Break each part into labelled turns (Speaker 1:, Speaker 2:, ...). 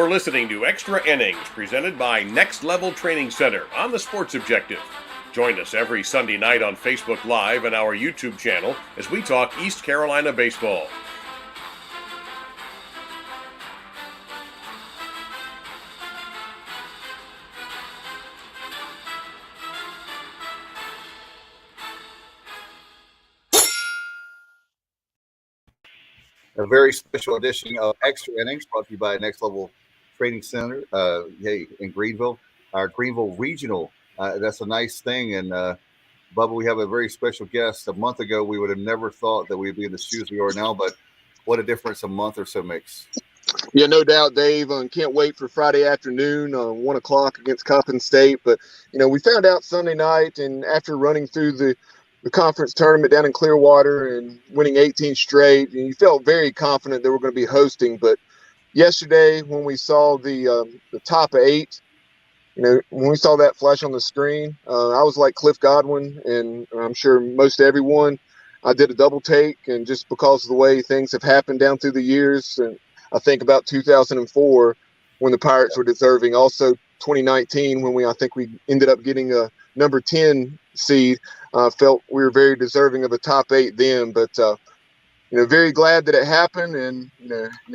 Speaker 1: You're listening to Extra Innings, presented by Next Level Training Center on the Sports Objective. Join us every Sunday night on Facebook Live and our YouTube channel as we talk East Carolina baseball.
Speaker 2: A very special edition of Extra Innings brought to you by Next Level Training Center in Greenville, our Greenville Regional. That's a nice thing. And Bubba, we have a very special guest. A month ago, we would have never thought that we'd be in the shoes we are now, but what a difference a month or so makes.
Speaker 3: Yeah, no doubt, Dave. Can't wait for Friday afternoon, 1 o'clock against Coppin State. But, we found out Sunday night, and after running through the conference tournament down in Clearwater and winning 18 straight, and you felt very confident that we're going to be hosting. But yesterday, when we saw the top 8, when we saw that flash on the screen, I was like Cliff Godwin, and I'm sure most everyone. I did a double take, and just because of the way things have happened down through the years, and I think about 2004 when the Pirates were deserving. Also 2019 when I think we ended up getting a number 10 seed. Felt we were very deserving of a top 8 then, but very glad that it happened, and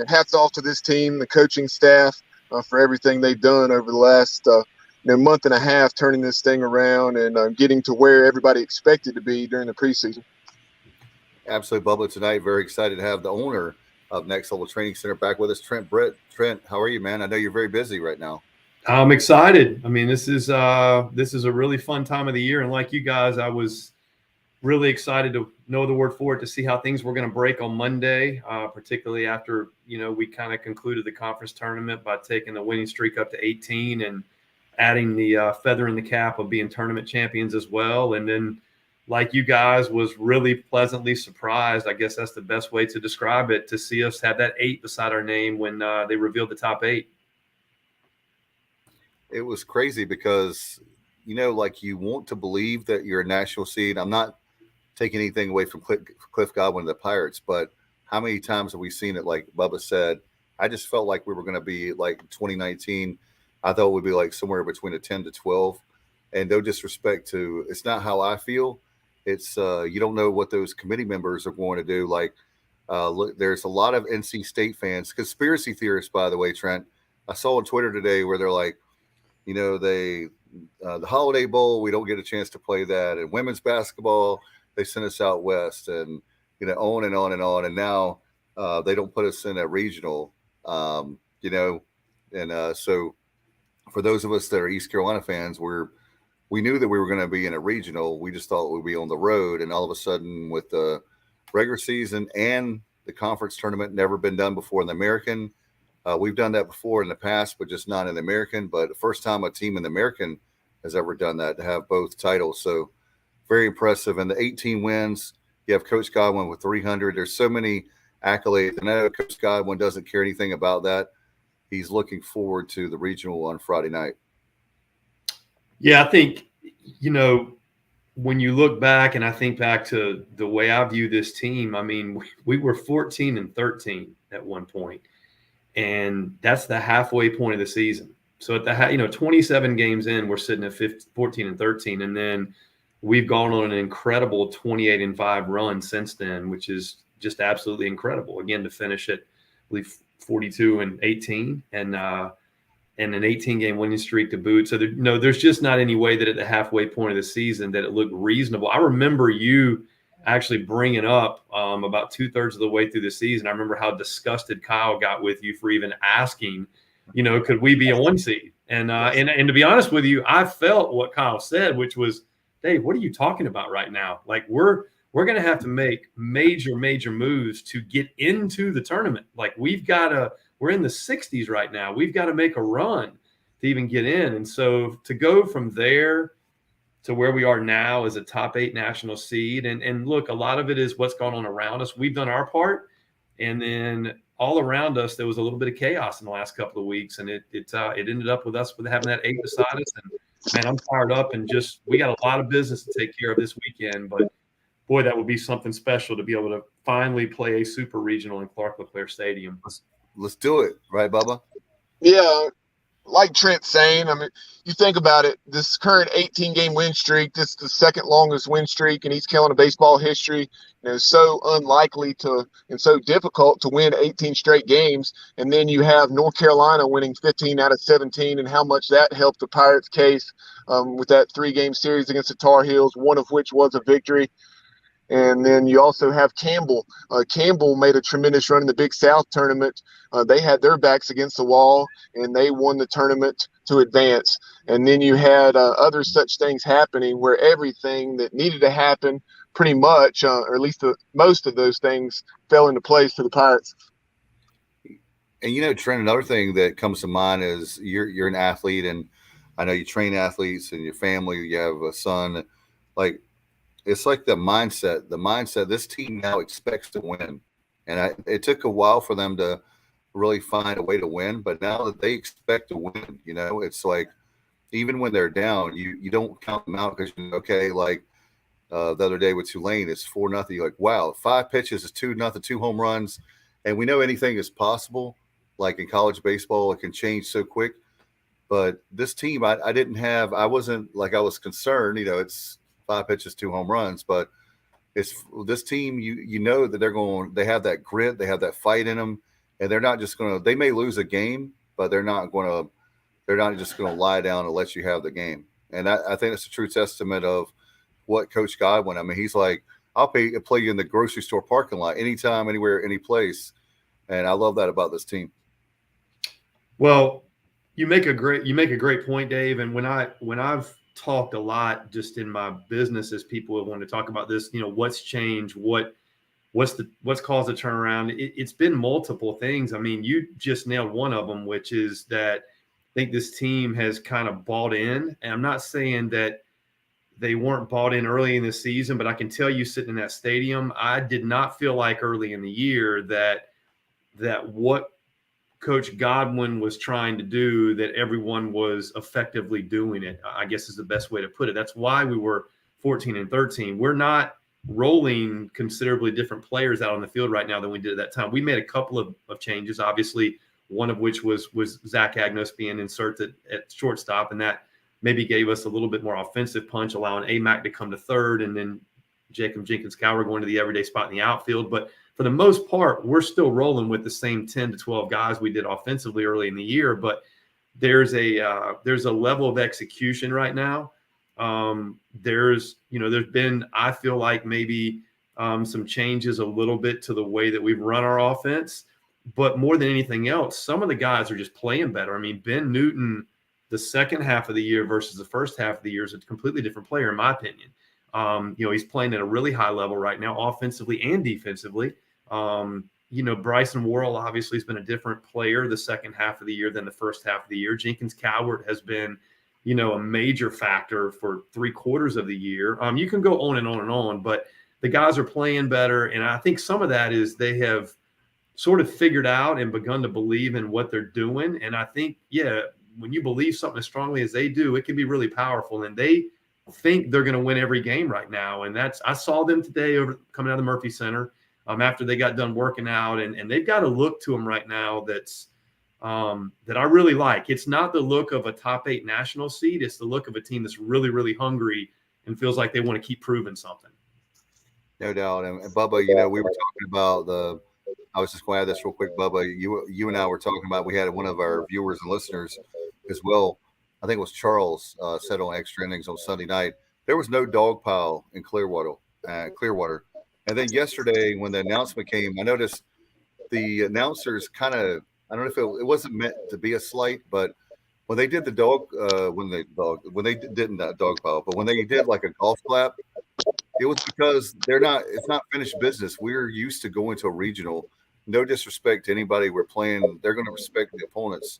Speaker 3: hats off to this team, the coaching staff, for everything they've done over the last month and a half, turning this thing around and getting to where everybody expected to be during the preseason.
Speaker 2: Absolutely, Bubba. Tonight, very excited to have the owner of Next Level Training Center back with us, Trent Britt. Trent, how are you, man? I know you're very busy right now.
Speaker 4: I'm excited. I mean, this is a really fun time of the year, and like you guys, I was really excited to know the word for it, to see how things were going to break on Monday, particularly after we kind of concluded the conference tournament by taking the winning streak up to 18 and adding the feather in the cap of being tournament champions as well. And then, like you guys, was really pleasantly surprised, I guess that's the best way to describe it, to see us have that 8 beside our name when they revealed the top 8.
Speaker 2: It was crazy because, you want to believe that you're a national seed. I'm not taking anything away from Cliff Godwin and the Pirates, but how many times have we seen it? Like Bubba said, I just felt like we were going to be like 2019. I thought it would be like somewhere between a 10 to 12. And no disrespect to, it's not how I feel. It's you don't know what those committee members are going to do. Like, look, there's a lot of NC State fans, conspiracy theorists, by the way, Trent. I saw on Twitter today where they're like, the Holiday Bowl, we don't get a chance to play that. And women's basketball, they sent us out west, and, on and on and on. And now they don't put us in a regional, And so for those of us that are East Carolina fans, we knew that we were going to be in a regional. We just thought we'd be on the road. And all of a sudden, with the regular season and the conference tournament, never been done before in the American. We've done that before in the past, but just not in the American. But the first time a team in the American has ever done that, to have both titles. So very impressive. And the 18 wins, you have Coach Godwin with 300. There's so many accolades. I know Coach Godwin doesn't care anything about that. He's looking forward to the regional on Friday night.
Speaker 4: Yeah, I think, when you look back, and I think back to the way I view this team, I mean, we were 14-13 at one point. And that's the halfway point of the season. So at the 27 games in, we're sitting at 14-13, and then we've gone on an incredible 28-5 run since then, which is just absolutely incredible. Again, to finish at, I believe, 42-18, and an 18-game winning streak to boot. So there's just not any way that at the halfway point of the season that it looked reasonable. I remember you actually bringing up about 2/3 of the way through the season. I remember how disgusted Kyle got with you for even asking, could we be a 1 seed? And to be honest with you, I felt what Kyle said, which was, Dave, what are you talking about right now? Like, we're going to have to make major moves to get into the tournament. Like, we're in the 60s right now. We've got to make a run to even get in. And so to go from there to where we are now as a top 8 national seed. And look, a lot of it is what's going on around us. We've done our part. And then all around us, there was a little bit of chaos in the last couple of weeks. And it ended up with us having that 8 beside us. And man, I'm fired up, and we got a lot of business to take care of this weekend. But boy, that would be something special to be able to finally play a super regional in Clark LeClaire Stadium.
Speaker 2: Let's do it. Right, Bubba?
Speaker 3: Yeah, like Trent's saying, I mean, you think about it, this current 18-game win streak, this is the second longest win streak in East Carolina baseball history. So unlikely to and so difficult to win 18 straight games. And then you have North Carolina winning 15 out of 17, and how much that helped the Pirates' case with that 3-game series against the Tar Heels, one of which was a victory. And then you also have Campbell. Campbell made a tremendous run in the Big South tournament. They had their backs against the wall, and they won the tournament to advance. And then you had other such things happening where everything that needed to happen pretty much, or at least most of those things, fell into place for the Pirates.
Speaker 2: And, Trent, another thing that comes to mind is you're an athlete, and I know you train athletes and your family, you have a son. Like, it's like the mindset, this team now expects to win. And it took a while for them to really find a way to win, but now that they expect to win, it's like, even when they're down, you don't count them out because, okay, like the other day with Tulane, it's 4-0. You're like, wow, 5 pitches is 2-0, 2 home runs. And we know anything is possible. Like in college baseball, it can change so quick. But this team, I wasn't like, I was concerned, it's 5 pitches, 2 home runs, but it's this team, that they have that grit, they have that fight in them, and they're not just they may lose a game, but they're not just going to lie down and let you have the game. And I think it's a true testament of what Coach Godwin, I mean, he's like, I'll play you in the grocery store parking lot anytime, anywhere, any place. And I love that about this team.
Speaker 4: Well, you make a great point, Dave. And when I've talked a lot just in my business as people want to talk about this, what's changed, what's caused the turnaround. It's been multiple things. I mean, you just nailed one of them, which is that I think this team has kind of bought in. And I'm not saying that they weren't bought in early in the season, but I can tell you sitting in that stadium, I did not feel like early in the year that what Coach Godwin was trying to do, that everyone was effectively doing it, I guess is the best way to put it. That's why we were 14-13. We're not rolling considerably different players out on the field right now than we did at that time. We made a couple of changes, obviously, one of which was Zach Agnos being inserted at shortstop, and that maybe gave us a little bit more offensive punch, allowing AMAC to come to third, and then Jacob Jenkins-Cowher going to the everyday spot in the outfield. But for the most part, we're still rolling with the same 10 to 12 guys we did offensively early in the year. But there's a level of execution right now. There's been, I feel like, maybe some changes a little bit to the way that we've run our offense. But more than anything else, some of the guys are just playing better. I mean, Ben Newton, the second half of the year versus the first half of the year, is a completely different player, in my opinion. He's playing at a really high level right now, offensively and defensively. Bryson Worrell obviously has been a different player the second half of the year than the first half of the year. Jenkins-Cowher has been, a major factor for 3/4 of the year. You can go on and on and on, but the guys are playing better. And I think some of that is they have sort of figured out and begun to believe in what they're doing. And I think, when you believe something as strongly as they do, it can be really powerful. And they think they're going to win every game right now. And I saw them today coming out of the Murphy Center after they got done working out, and they've got a look to them right now that's that I really like. It's not the look of a top 8 national seed. It's the look of a team that's really, really hungry and feels like they want to keep proving something.
Speaker 2: No doubt. And Bubba, we were talking about I was just going to add this real quick, Bubba. You and I were talking about, we had one of our viewers and listeners as well. I think it was Charles said on Extra Innings on Sunday night, there was no dog pile in Clearwater. And then yesterday when the announcement came, I noticed the announcers kind of, I don't know if it wasn't meant to be a slight, but when they did the dog, when they didn't dog pile, but when they did like a golf clap, it was because it's not finished business. We're used to going to a regional. No disrespect to anybody we're playing. They're going to respect the opponents.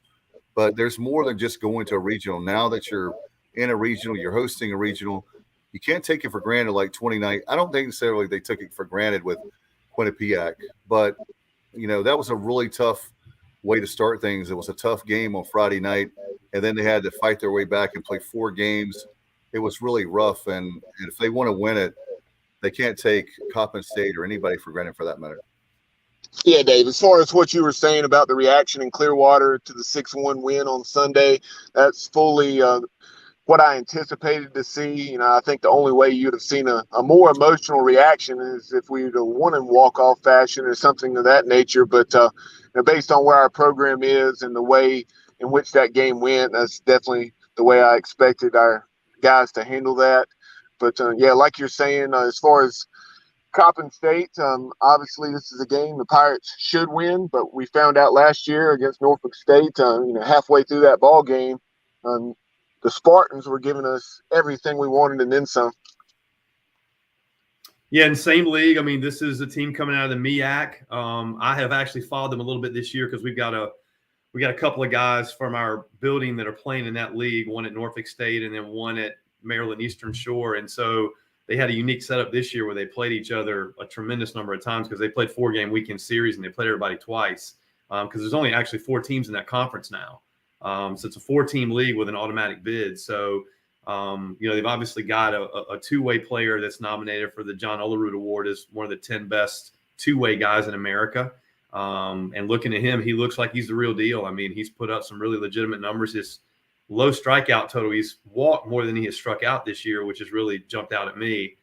Speaker 2: But there's more than just going to a regional. Now that you're in a regional, you're hosting a regional, you can't take it for granted like 29. I don't think necessarily they took it for granted with Quinnipiac. But, that was a really tough way to start things. It was a tough game on Friday night. And then they had to fight their way back and play 4 games. It was really rough. And if they want to win it, they can't take Coppin State or anybody for granted for that matter.
Speaker 3: Yeah, Dave, as far as what you were saying about the reaction in Clearwater to the 6-1 win on Sunday, that's fully what I anticipated to see. I think the only way you'd have seen a more emotional reaction is if we'd have won in walk-off fashion or something of that nature. But based on where our program is and the way in which that game went, that's definitely the way I expected our guys to handle that. But, yeah, like you're saying, as far as Coppin State, obviously this is a game the Pirates should win, but we found out last year against Norfolk State, halfway through that ball game, the Spartans were giving us everything we wanted and then some.
Speaker 4: Yeah, in same league. I mean, this is a team coming out of the MEAC. I have actually followed them a little bit this year because we got a couple of guys from our building that are playing in that league, one at Norfolk State and then one at Maryland Eastern Shore. And so they had a unique setup this year where they played each other a tremendous number of times because they played 4-game weekend series and they played everybody twice because there's only actually 4 teams in that conference now. So it's a 4-team league with an automatic bid. So, they've obviously got a two-way player that's nominated for the John Olerud Award as one of the 10 best two-way guys in America. And looking at him, he looks like he's the real deal. I mean, he's put up some really legitimate numbers. His low strikeout total, he's walked more than he has struck out this year, which has really jumped out at me.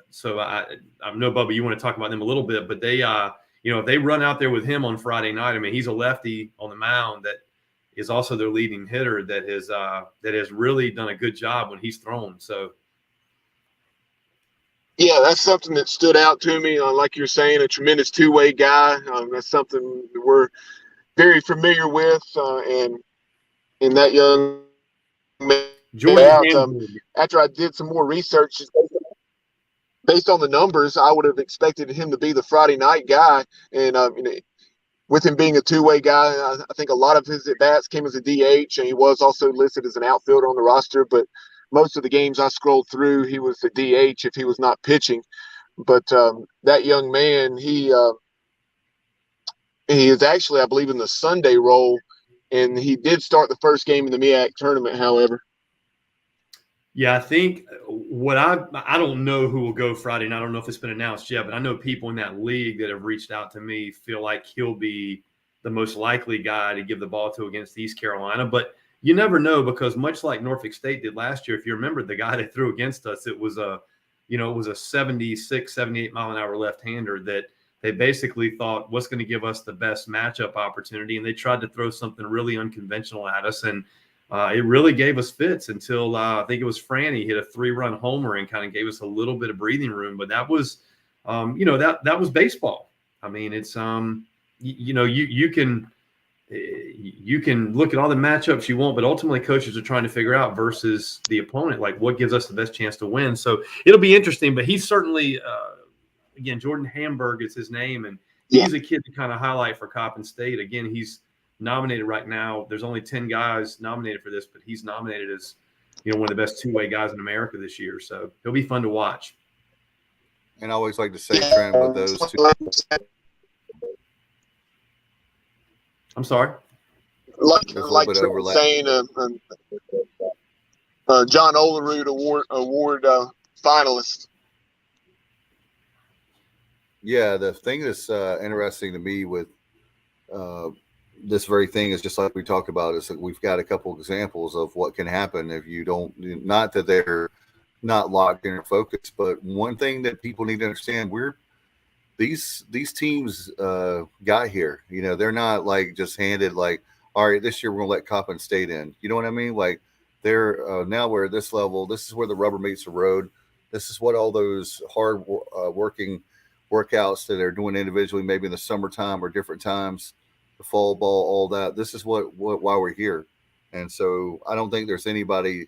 Speaker 4: So I know, Bubba, you want to talk about them a little bit, but they, if they run out there with him on Friday night, I mean, he's a lefty on the mound that is also their leading hitter that has really done a good job when he's thrown. So.
Speaker 3: Yeah, that's something that stood out to me. Like you're saying, a tremendous two-way guy. That's something that we're very familiar with, and in that young man. After I did some more research, based on the numbers, I would have expected him to be the Friday night guy. And with him being a two-way guy, I think a lot of his at-bats came as a DH, and he was also listed as an outfielder on the roster. But most of the games I scrolled through, he was the DH if he was not pitching. But that young man, he is actually, I believe, in the Sunday role, and he did start the first game in the MEAC tournament, however.
Speaker 4: Yeah, I think I don't know who will go Friday, and I don't know if it's been announced yet, but I know people in that league that have reached out to me feel like he'll be the most likely guy to give the ball to against East Carolina. But you never know because much like Norfolk State did last year, if you remember the guy that threw against us, it was a 76, 78 mile an hour left-hander that they basically thought what's going to give us the best matchup opportunity, and they tried to throw something really unconventional at us, and it really gave us fits until I think it was Franny hit a 3-run homer and kind of gave us a little bit of breathing room. But that was, that was baseball. I mean, it's you can look at all the matchups you want, but ultimately coaches are trying to figure out versus the opponent, like what gives us the best chance to win. So it'll be interesting. But he's certainly, again, Jordan Hamburg is his name, and he's a kid to kind of highlight for Coppin State. Again, he's nominated right now. There's only 10 guys nominated for this, but he's nominated as one of the best two-way guys in America this year. So he'll be fun to watch.
Speaker 2: And I always like to say, Trent, with those two.
Speaker 3: I'm sorry. Like Trent saying, John Olerud Award finalist.
Speaker 2: Yeah, the thing that's interesting to me with this very thing is just like we talked about is that we've got a couple of examples of what can happen if you don't, not that they're not locked in or focused, but one thing that people need to understand, these teams got here, they're not like just handed like, all right, this year we're going to let Coppin State in. You know what I mean? Like they're now we're at this level. This is where the rubber meets the road. This is what all those hard working workouts that they're doing individually, maybe in the summertime or different times, the fall ball, all that. This is why we're here. And so I don't think there's anybody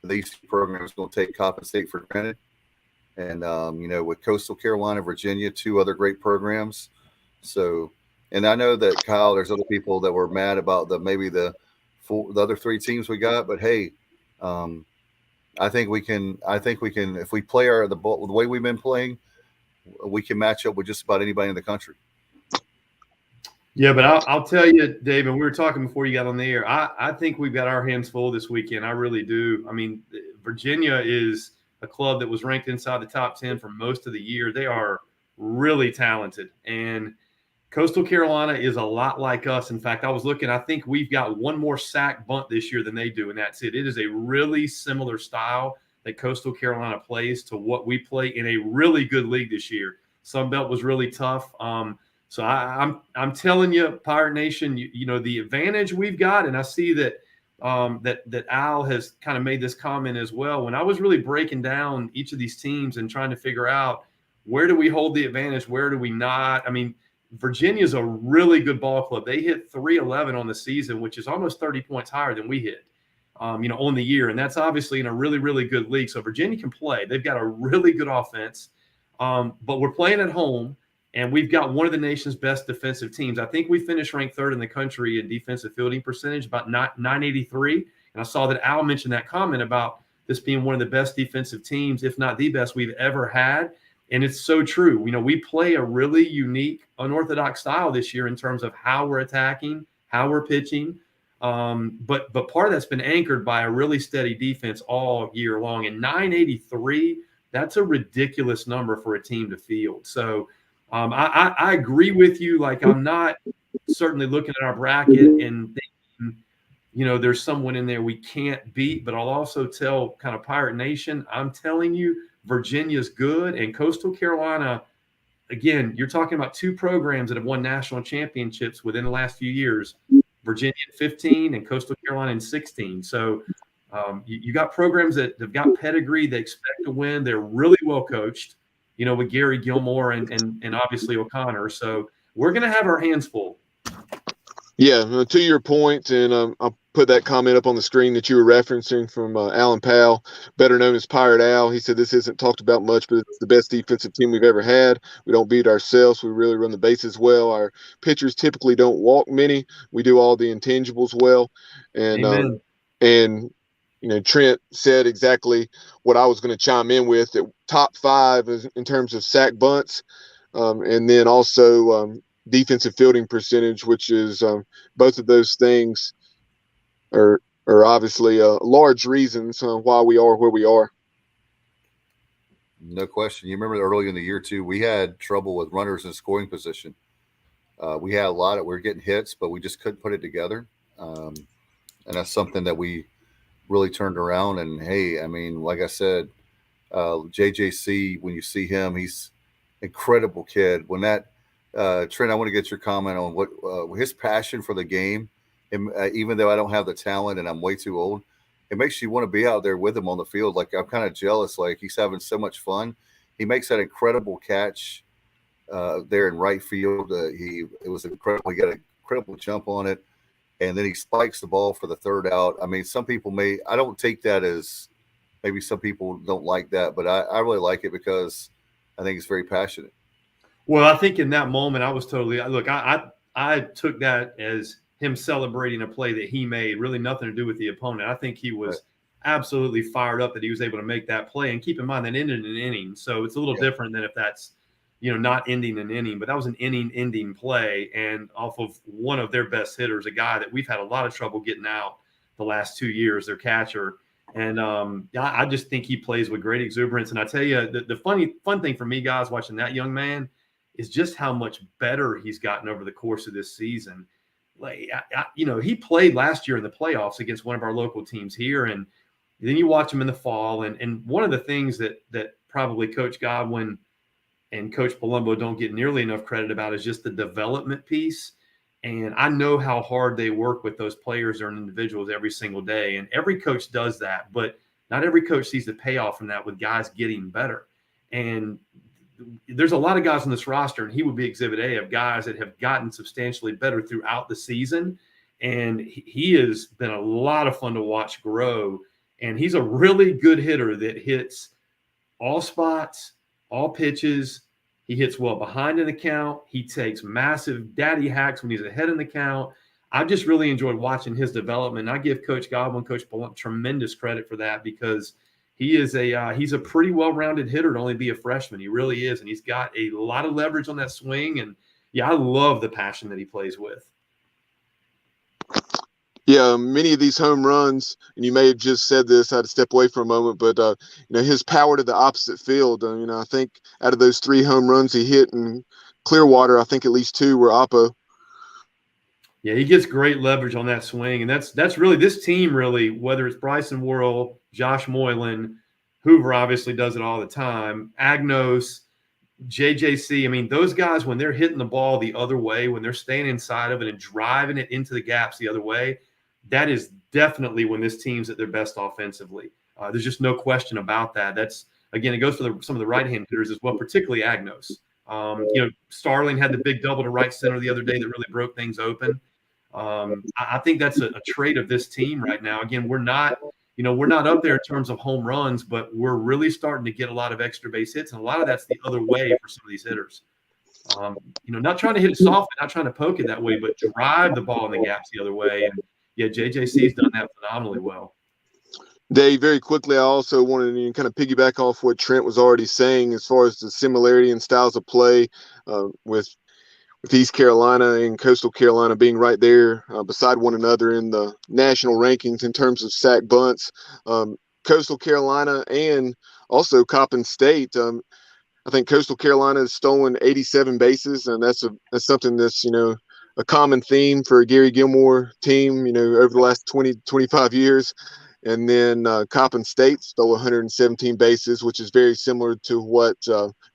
Speaker 2: these programs going to take Coppin State for granted. And, with Coastal Carolina, Virginia, 2 other great programs. So, and I know that Kyle, there's other people that were mad about the other 3 teams we got, but hey, I think we can, if we play the way we've been playing, we can match up with just about anybody in the country.
Speaker 4: Yeah, but I'll tell you, Dave, and we were talking before you got on the air, I think we've got our hands full this weekend. I really do. I mean, Virginia is a club that was ranked inside the top 10 for most of the year. They are really talented. And, Coastal Carolina is a lot like us. In fact, I was looking, I think we've got one more sack bunt this year than they do, and that's it. It is a really similar style that Coastal Carolina plays to what we play in a really good league this year. Sunbelt was really tough. So I'm telling you, Pirate Nation, you know, the advantage we've got, and I see that that Al has kind of made this comment as well. When I was really breaking down each of these teams and trying to figure out where do we hold the advantage, where do we not? I mean, Virginia's a really good ball club. They hit 311 on the season, which is almost 30 points higher than we hit, you know, on the year. And that's obviously in a really, really good league. So Virginia can play. They've got a really good offense, but we're playing at home, and we've got one of the nation's best defensive teams. I think we finished ranked third in the country in defensive fielding percentage, about 983. And I saw that Al mentioned that comment about this being one of the best defensive teams, if not the best we've ever had. And it's so true. You know, we play a really unique, unorthodox style this year in terms of how we're attacking, how we're pitching. But part of that's been anchored by a really steady defense all year long. And 983, that's a ridiculous number for a team to field. So I agree with you. Like, I'm not certainly looking at our bracket and thinking, you know, there's someone in there we can't beat. But I'll also tell kind of Pirate Nation, I'm telling you, Virginia's good, and Coastal Carolina, again, you're talking about two programs that have won national championships within the last few years, Virginia in 15 and Coastal Carolina in 16. So you got programs that have got pedigree. They expect to win. They're really well coached, you know, with Gary Gilmore and obviously O'Connor. So we're going to have our hands full.
Speaker 3: Yeah, to your point, and I'll put that comment up on the screen that you were referencing from Alan Powell, better known as Pirate Al. He said this isn't talked about much, but it's the best defensive team we've ever had. We don't beat ourselves. We really run the bases well. Our pitchers typically don't walk many. We do all the intangibles well. And and you know, Trent said exactly what I was going to chime in with, that top five is in terms of sack bunts, and then also defensive fielding percentage, which is both of those things are obviously large reasons why we are where we are.
Speaker 2: No question. You remember early in the year too, we had trouble with runners in scoring position. We had a lot of, we were getting hits, but we just couldn't put it together. And that's something that we really turned around. And hey, I mean, like I said, JJC, when you see him, he's an incredible kid. When that Trent, I want to get your comment on what his passion for the game. And, even though I don't have the talent and I'm way too old, it makes you want to be out there with him on the field. Like, I'm kind of jealous. Like, he's having so much fun. He makes that incredible catch there in right field. It was incredible. He got an incredible jump on it, and then he spikes the ball for the third out. I mean, some people I don't take that as, maybe some people don't like that, but I really like it because I think it's very passionate.
Speaker 4: Well, I think in that moment, I was totally, look, I took that as him celebrating a play that he made, really nothing to do with the opponent. I think he was absolutely fired up that he was able to make that play. And keep in mind that ended an inning. So it's a little different than if that's, you know, not ending an inning, but that was an inning-ending play. And off of one of their best hitters, a guy that we've had a lot of trouble getting out the last 2 years, their catcher. And I just think he plays with great exuberance. And I tell you, the fun thing for me, guys, watching that young man is just how much better he's gotten over the course of this season. Like, you know, he played last year in the playoffs against one of our local teams here, and then you watch him in the fall. And one of the things that probably Coach Godwin and Coach Palumbo don't get nearly enough credit about is just the development piece. And I know how hard they work with those players or individuals every single day, and every coach does that, but not every coach sees the payoff from that with guys getting better. And there's a lot of guys on this roster, and he would be Exhibit A of guys that have gotten substantially better throughout the season. And he has been a lot of fun to watch grow. And he's a really good hitter that hits all spots, all pitches. He hits well behind in the count. He takes massive daddy hacks when he's ahead in the count. I just really enjoyed watching his development. I give Coach Godwin, Coach Palumbo tremendous credit for that, because he's a pretty well-rounded hitter to only be a freshman. He really is, and he's got a lot of leverage on that swing. And yeah, I love the passion that he plays with.
Speaker 3: Yeah, many of these home runs, and you may have just said this, I had to step away for a moment, but you know, his power to the opposite field. You know, I think out of those 3 home runs he hit in Clearwater, I think at least 2 were oppo.
Speaker 4: Yeah, he gets great leverage on that swing, and that's really this team. Really, whether it's Bryson Worrell, Josh Moylan, Hoover obviously does it all the time. Agnos, JJC. I mean, those guys when they're hitting the ball the other way, when they're staying inside of it and driving it into the gaps the other way, that is definitely when this team's at their best offensively. There's just no question about that. That's again, it goes for some of the right-hand hitters as well, particularly Agnos. Starling had the big double to right center the other day that really broke things open. I think that's a trait of this team right now. Again, we're not up there in terms of home runs, but we're really starting to get a lot of extra base hits, and a lot of that's the other way for some of these hitters. Not trying to hit it soft, not trying to poke it that way, but drive the ball in the gaps the other way. And yeah, JJC's done that phenomenally well.
Speaker 3: Dave, very quickly, I also wanted to kind of piggyback off what Trent was already saying as far as the similarity in styles of play with East Carolina and Coastal Carolina being right there beside one another in the national rankings in terms of sack bunts. Coastal Carolina and also Coppin State. I think Coastal Carolina has stolen 87 bases, and that's something that's a common theme for a Gary Gilmore team over the last 25 years. And then Coppin State stole 117 bases, which is very similar to what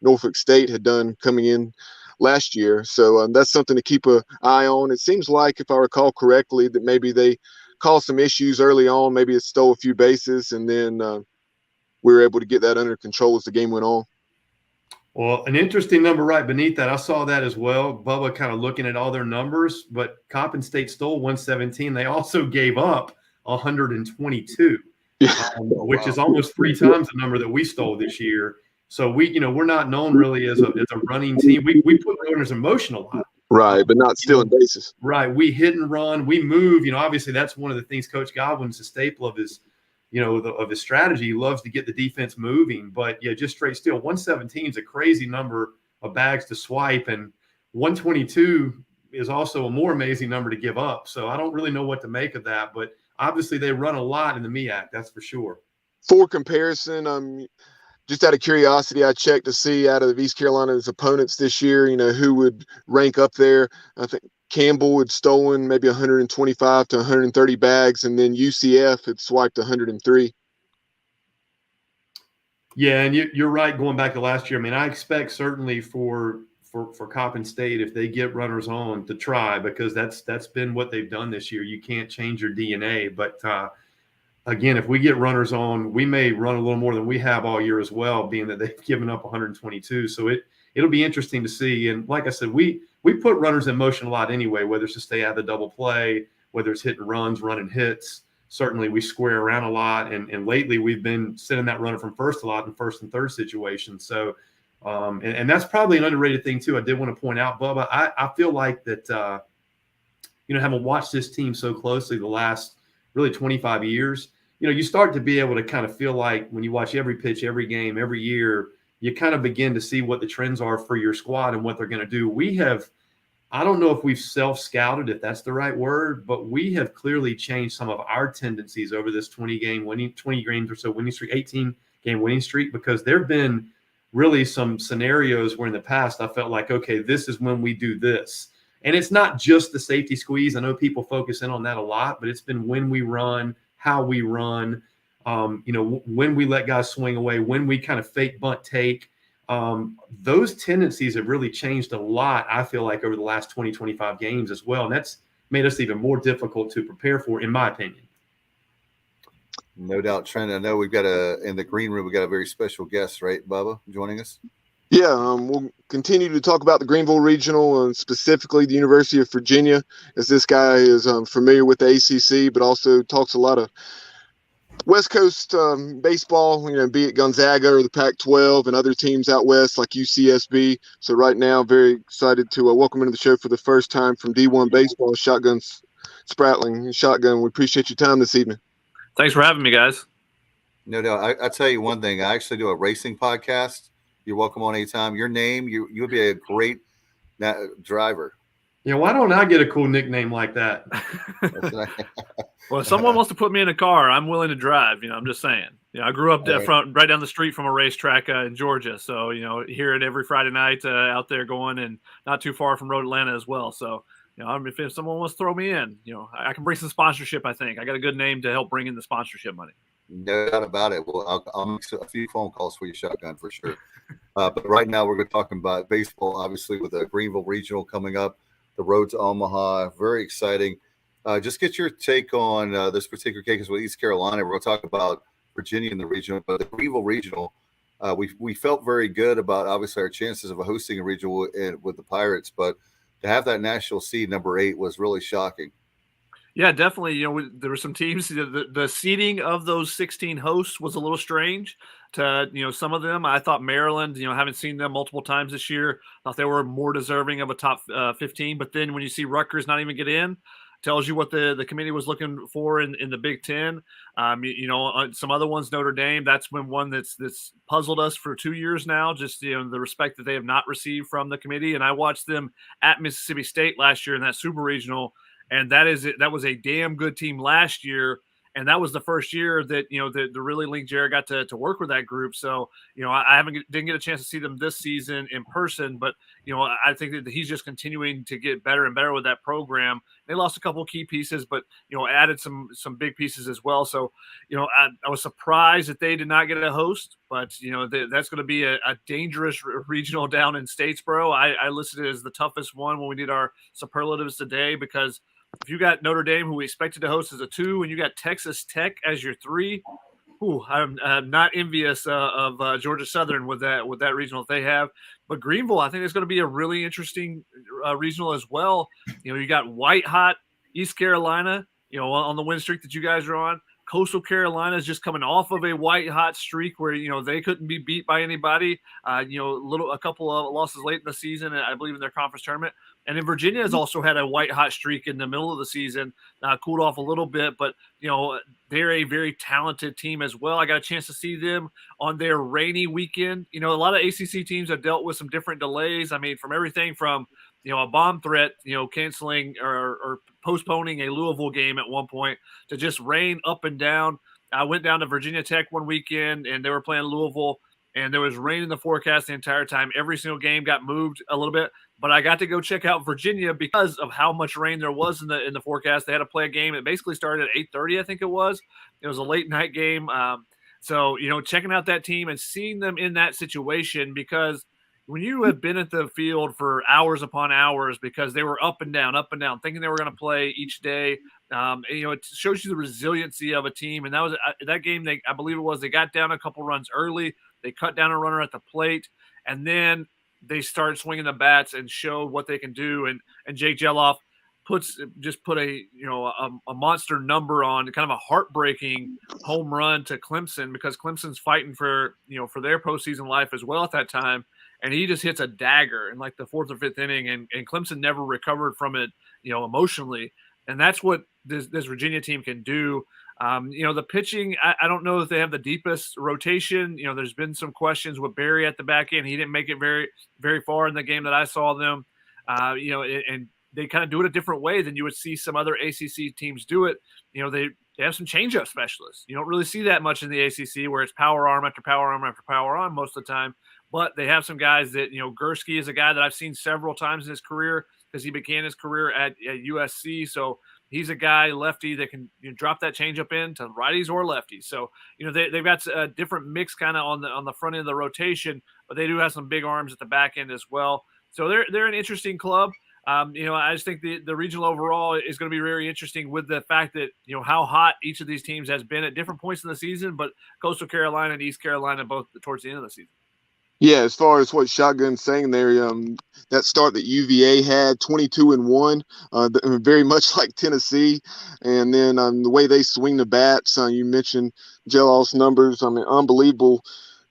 Speaker 3: Norfolk State had done coming in last year. So that's something to keep an eye on. It seems like, if I recall correctly, that maybe they caused some issues early on. Maybe it stole a few bases, and then we were able to get that under control as the game went on.
Speaker 4: Well, an interesting number right beneath that. I saw that as well. Bubba kind of looking at all their numbers, but Coppin State stole 117. They also gave up 122, which is almost 3 times the number that we stole this year. So we're not known really as a running team. We put runners in motion a lot.
Speaker 3: Right, but not stealing bases.
Speaker 4: Right. We hit and run, we move. Obviously that's one of the things Coach Godwin's a staple of his, of his strategy. He loves to get the defense moving, but yeah, just straight steal. 117 is a crazy number of bags to swipe, and 122 is also a more amazing number to give up. So I don't really know what to make of that, but obviously they run a lot in the MEAC, that's for sure.
Speaker 3: For comparison, just out of curiosity, I checked to see out of East Carolina's opponents this year, who would rank up there. I think Campbell had stolen maybe 125 to 130 bags, and then UCF had swiped 103.
Speaker 4: Yeah, and you're right. Going back to last year, I mean, I expect certainly for Coppin State, if they get runners on, to try, because that's been what they've done this year. You can't change your DNA, but again, if we get runners on, we may run a little more than we have all year as well, being that they've given up 122. So it'll be interesting to see. And like I said, we put runners in motion a lot anyway, whether it's to stay out of the double play, whether it's hitting runs, running hits. Certainly we square around a lot. And lately we've been sending that runner from first a lot in first and third situations. So and that's probably an underrated thing too. I did want to point out, Bubba, I feel like that, having watched this team so closely the last really 25 years, you start to be able to kind of feel like when you watch every pitch, every game, every year, you kind of begin to see what the trends are for your squad and what they're going to do. We have, I don't know if we've self-scouted, if that's the right word, but we have clearly changed some of our tendencies over this 20 games or so winning streak, 18-game winning streak, because there have been really some scenarios where in the past I felt like, okay, this is when we do this. And it's not just the safety squeeze. I know people focus in on that a lot, but it's been when we run, how we run, when we let guys swing away, when we kind of fake bunt take. Those tendencies have really changed a lot, I feel like, over the last 20, 25 games as well. And that's made us even more difficult to prepare for, in my opinion.
Speaker 2: No doubt, Trent. I know we've got in the green room, we got a very special guest, right, Bubba, joining us?
Speaker 3: Yeah, we'll continue to talk about the Greenville Regional and specifically the University of Virginia, as this guy is familiar with the ACC, but also talks a lot of West Coast baseball, be it Gonzaga or the Pac-12 and other teams out west like UCSB. So right now, very excited to welcome into the show for the first time from D1 Baseball, Shotgun Spratling. Shotgun, we appreciate your time this evening.
Speaker 5: Thanks for having me, guys.
Speaker 2: No doubt. I tell you one thing. I actually do a racing podcast. You're welcome on anytime. Your name, you would be a great driver.
Speaker 4: Yeah, why don't I get a cool nickname like that?
Speaker 5: Well, if someone wants to put me in a car, I'm willing to drive. I'm just saying. I grew up right down the street from a racetrack in Georgia, so hear it every Friday night out there going, and not too far from Road Atlanta as well. So if someone wants to throw me in, I can bring some sponsorship. I think I got a good name to help bring in the sponsorship money.
Speaker 2: No doubt about it. Well, I'll make a few phone calls for you, Shotgun, for sure. But right now we're going to talk about baseball, obviously, with the Greenville Regional coming up, the road to Omaha. Very exciting. Just get your take on this particular case with East Carolina. We're going to talk about Virginia in the regional, but the Greenville Regional, we felt very good about, obviously, our chances of hosting a regional with the Pirates, but to have that national seed, number 8, was really shocking.
Speaker 5: Yeah, definitely. There were some teams. The seeding of those 16 hosts was a little strange to some of them. I thought Maryland, haven't seen them multiple times this year, thought they were more deserving of a top 15. But then when you see Rutgers not even get in, tells you what the committee was looking for in the Big Ten. Some other ones, Notre Dame, that's been one that's puzzled us for 2 years now, just the respect that they have not received from the committee. And I watched them at Mississippi State last year in that Super Regional, and that was a damn good team last year. And that was the first year that, the really Link Jared got to work with that group. So, I didn't get a chance to see them this season in person, but, I think that he's just continuing to get better and better with that program. They lost a couple of key pieces, but, added some big pieces as well. So, I was surprised that they did not get a host, but, that's going to be a dangerous regional down in Statesboro. I listed it as the toughest one when we did our superlatives today, because if you got Notre Dame, who we expected to host as a 2, and you got Texas Tech as your 3, I'm not envious of Georgia Southern with that regional that they have. But Greenville, I think it's going to be a really interesting regional as well. You got white hot East Carolina, on the win streak that you guys are on. Coastal Carolina is just coming off of a white hot streak where they couldn't be beat by anybody. A couple of losses late in the season, I believe, in their conference tournament. And then Virginia has also had a white hot streak in the middle of the season, cooled off a little bit, but they're a very talented team as well. I got a chance to see them on their rainy weekend. A lot of ACC teams have dealt with some different delays. I mean, from everything from a bomb threat, canceling or postponing a Louisville game at one point, to just rain up and down. I went down to Virginia Tech one weekend, and they were playing Louisville, and there was rain in the forecast the entire time. Every single game got moved a little bit, but I got to go check out Virginia because of how much rain there was in the forecast. They had to play a game. It basically started at 8:30, I think it was. It was a late night game. So, checking out that team and seeing them in that situation, because when you have been at the field for hours upon hours because they were up and down, thinking they were going to play each day, it shows you the resiliency of a team. And that was that game. I believe it was, they got down a couple runs early. They cut down a runner at the plate, and then they started swinging the bats and showed what they can do. And Jake Geloff put a monster number on, kind of a heartbreaking home run to Clemson, because Clemson's fighting for their postseason life as well at that time. And he just hits a dagger in like the 4th or 5th inning, and Clemson never recovered from it, emotionally. And that's what this Virginia team can do. The pitching, I don't know if they have the deepest rotation. There's been some questions with Barry at the back end. He didn't make it very, very far in the game that I saw them. And they kind of do it a different way than you would see some other ACC teams do it. They have some changeup specialists. You don't really see that much in the ACC, where it's power arm after power arm after power arm most of the time. But they have some guys that, Gursky is a guy that I've seen several times in his career, because he began his career at USC. So he's a guy, lefty, that can drop that changeup in to righties or lefties. So, they've got a different mix kind of on the front end of the rotation, but they do have some big arms at the back end as well. So they're an interesting club. I just think the regional overall is going to be very interesting, with the fact that, how hot each of these teams has been at different points in the season, but Coastal Carolina and East Carolina both towards the end of the season.
Speaker 3: Yeah, as far as what Shotgun's saying there, that start that UVA had, 22-1, very much like Tennessee. And then the way they swing the bats, you mentioned Geloff's numbers. I mean, unbelievable.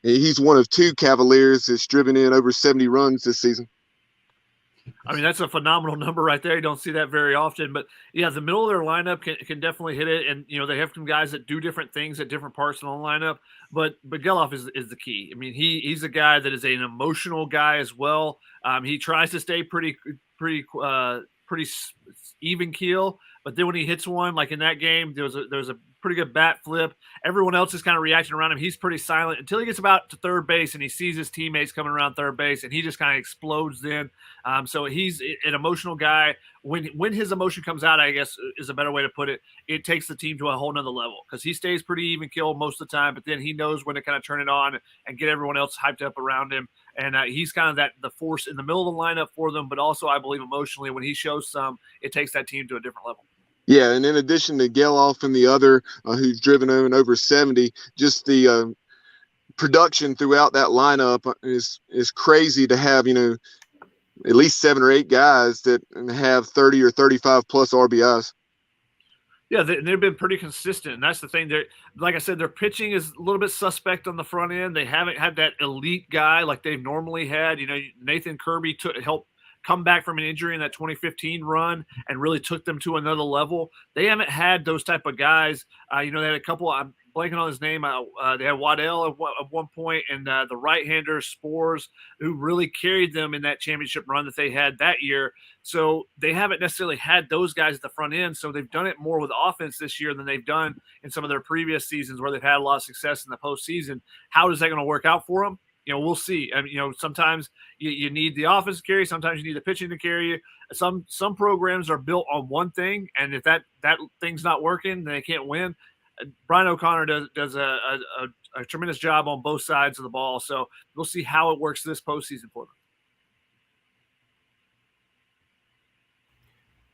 Speaker 3: He's one of 2 Cavaliers that's driven in over 70 runs this season.
Speaker 5: I mean, that's a phenomenal number right there. You don't see that very often. But, yeah, the middle of their lineup can definitely hit it. And, they have some guys that do different things at different parts of the lineup. But Geloff is the key. I mean, he's a guy that is an emotional guy as well. He tries to stay pretty even keel. But then when he hits one, like in that game, there was a pretty good bat flip. Everyone else is kind of reacting around him. He's pretty silent until he gets about to third base and he sees his teammates coming around third base, and he just kind of explodes then. So he's an emotional guy. When his emotion comes out, I guess is a better way to put it, it takes the team to a whole nother level because he stays pretty even keel most of the time, but then he knows when to kind of turn it on and get everyone else hyped up around him. And he's kind of the force in the middle of the lineup for them, but also I believe emotionally when he shows some, it takes that team to a different level.
Speaker 3: Yeah, and in addition to Geloff and the other who's driven in over 70, just the production throughout that lineup is crazy to have, at least 7 or 8 guys that have 30 or 35 plus RBIs.
Speaker 5: Yeah, they've been pretty consistent, and that's the thing. Like I said, their pitching is a little bit suspect on the front end. They haven't had that elite guy like they've normally had. Nathan Kirby helped come back from an injury in that 2015 run and really took them to another level. They haven't had those type of guys. They had a couple. I'm blanking on his name. They had Waddell at one point, and the right-hander Spores, who really carried them in that championship run that they had that year. So they haven't necessarily had those guys at the front end. So they've done it more with offense this year than they've done in some of their previous seasons where they've had a lot of success in the postseason. How is that going to work out for them? We'll see. Sometimes you need the offense to carry. Sometimes you need the pitching to carry you. Some programs are built on one thing, and if that thing's not working, then they can't win. Brian O'Connor does a tremendous job on both sides of the ball. So we'll see how it works this postseason for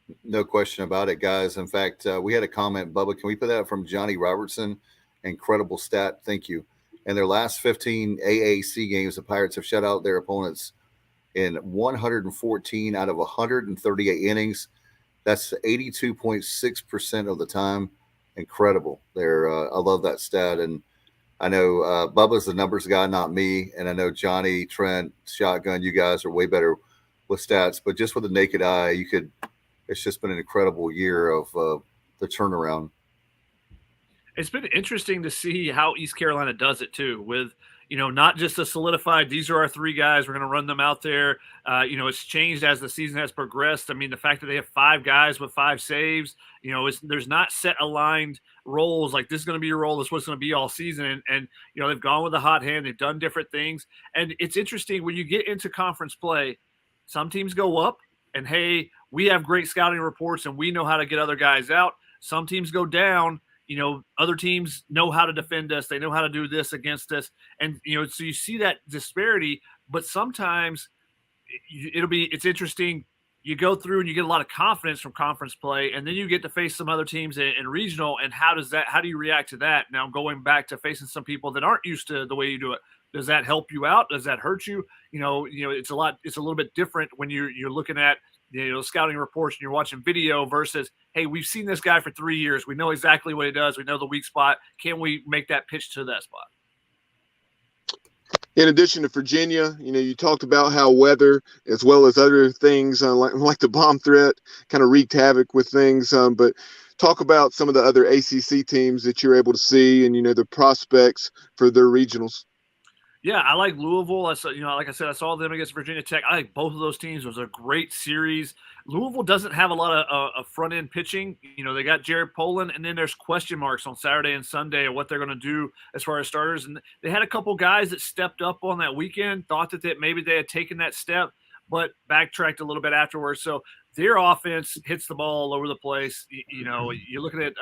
Speaker 5: them.
Speaker 2: No question about it, guys. In fact, we had a comment, Bubba, can we put that from Johnny Robertson? Incredible stat. Thank you. In their last 15 AAC games, the Pirates have shut out their opponents in 114 out of 138 innings. That's 82.6% of the time. Incredible. I love that stat. And I know Bubba's the numbers guy, not me. And I know Johnny, Trent, Shotgun, you guys are way better with stats. But just with the naked eye, it's just been an incredible year of the turnaround.
Speaker 5: It's been interesting to see how East Carolina does it too, with not just a solidified, these are our 3 guys, we're going to run them out there. It's changed as the season has progressed. I mean, the fact that they have 5 guys with 5 saves, there's not set aligned roles like this is going to be your role, this is what's going to be all season. And they've gone with the hot hand, they've done different things. And it's interesting when you get into conference play, some teams go up and, hey, we have great scouting reports and we know how to get other guys out. Some teams go down. Other teams know how to defend us. They know how to do this against us. And, so you see that disparity, but sometimes it's interesting. You go through and you get a lot of confidence from conference play, and then you get to face some other teams in regional. And how do you react to that? Now, going back to facing some people that aren't used to the way you do it, does that help you out? Does that hurt you? It's a little bit different when you're looking at, scouting reports and you're watching video versus, hey, we've seen this guy for 3 years. We know exactly what he does. We know the weak spot. Can we make that pitch to that spot?
Speaker 3: In addition to Virginia, you talked about how weather as well as other things like the bomb threat kind of wreaked havoc with things. But talk about some of the other ACC teams that you're able to see and, the prospects for their regionals.
Speaker 5: Yeah, I like Louisville. Like I said, I saw them against Virginia Tech. I like both of those teams. It was a great series. Louisville doesn't have a lot of front-end pitching. They got Jared Poland, and then there's question marks on Saturday and Sunday of what they're going to do as far as starters. And they had a couple guys that stepped up on that weekend, thought that maybe they had taken that step, but backtracked a little bit afterwards. So their offense hits the ball all over the place. You're looking at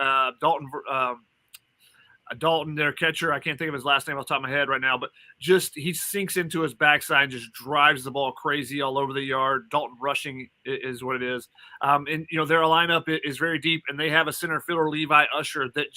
Speaker 5: Dalton, their catcher, I can't think of his last name off the top of my head right now, but just he sinks into his backside and just drives the ball crazy all over the yard. Dalton rushing is what it is. And their lineup is very deep, and they have a center fielder, Levi Usher, that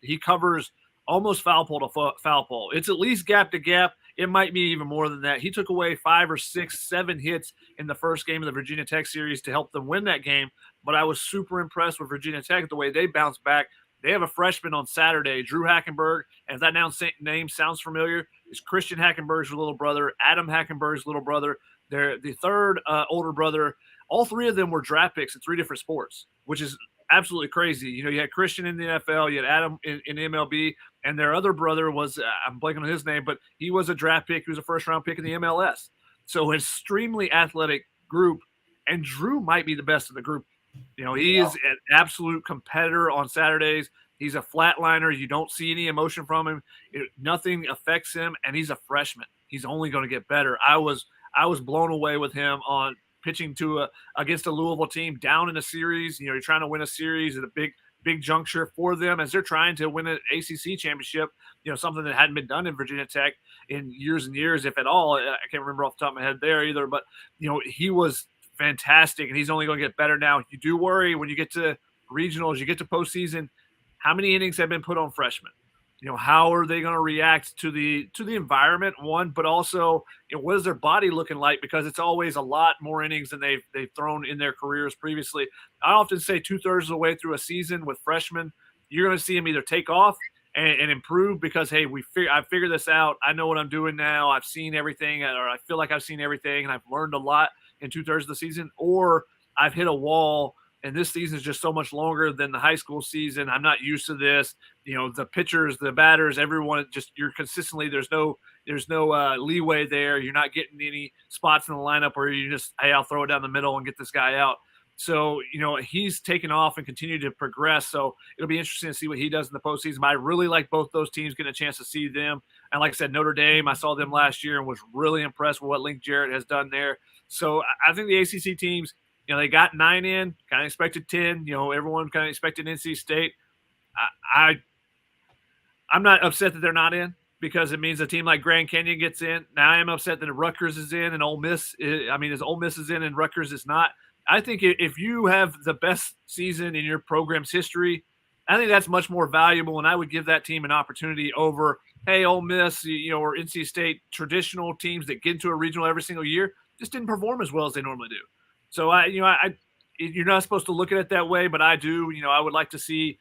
Speaker 5: he covers almost foul pole to foul pole. It's at least gap to gap. It might be even more than that. He took away 5 or 6, 7 hits in the first game of the Virginia Tech series to help them win that game. But I was super impressed with Virginia Tech, the way they bounced back. They have a freshman on Saturday, Drew Hackenberg, and if that name sounds familiar, it's Christian Hackenberg's little brother, Adam Hackenberg's little brother. They're the third older brother. All 3 of them were draft picks in 3 different sports, which is absolutely crazy. You had Christian in the NFL, you had Adam in MLB, and their other brother was, I'm blanking on his name, but he was a draft pick. He was a first-round pick in the MLS. So an extremely athletic group, and Drew might be the best of the group You know, he is an absolute competitor on Saturdays. He's a flatliner. You don't see any emotion from him. Nothing affects him, and he's a freshman. He's only going to get better. I was blown away with him on pitching against a Louisville team down in a series. You know, you're trying to win a series at a big juncture for them as they're trying to win an ACC championship. You know, something that hadn't been done in Virginia Tech in years and years, if at all. I can't remember off the top of my head there either. But you know, he was fantastic, and he's only going to get better now. You do worry when you get to regionals, you get to postseason, how many innings have been put on freshmen? You know, how are they going to react to the environment, one, but also, you know, what is their body looking like? Because it's always a lot more innings than they've thrown in their careers previously. I often say 2/3 of the way through a season with freshmen, you're going to see them either take off and improve because, hey, I figured this out. I know what I'm doing now. I've seen everything, or I feel like I've seen everything, and I've learned a lot in 2/3 of the season, or I've hit a wall. And this season is just so much longer than the high school season. I'm not used to this. You know, the pitchers, the batters, everyone you're consistently, there's no leeway there. You're not getting any spots in the lineup where you just, hey, I'll throw it down the middle and get this guy out. So, you know, he's taken off and continued to progress. So it'll be interesting to see what he does in the postseason. But I really like both those teams getting a chance to see them. And like I said, Notre Dame, I saw them last year and was really impressed with what Link Jarrett has done there. So I think the ACC teams, you know, they got 9 in, kind of expected 10. You know, everyone kind of expected NC State. I'm not upset that they're not in because it means a team like Grand Canyon gets in. Now I am upset that Rutgers is in and Ole Miss as Ole Miss is in and Rutgers is not. I think if you have the best season in your program's history, I think that's much more valuable, and I would give that team an opportunity over, hey, Ole Miss, you know, or NC State, traditional teams that get into a regional every single year, just didn't perform as well as they normally do. So you're not supposed to look at it that way, but I do. You know, I always like to see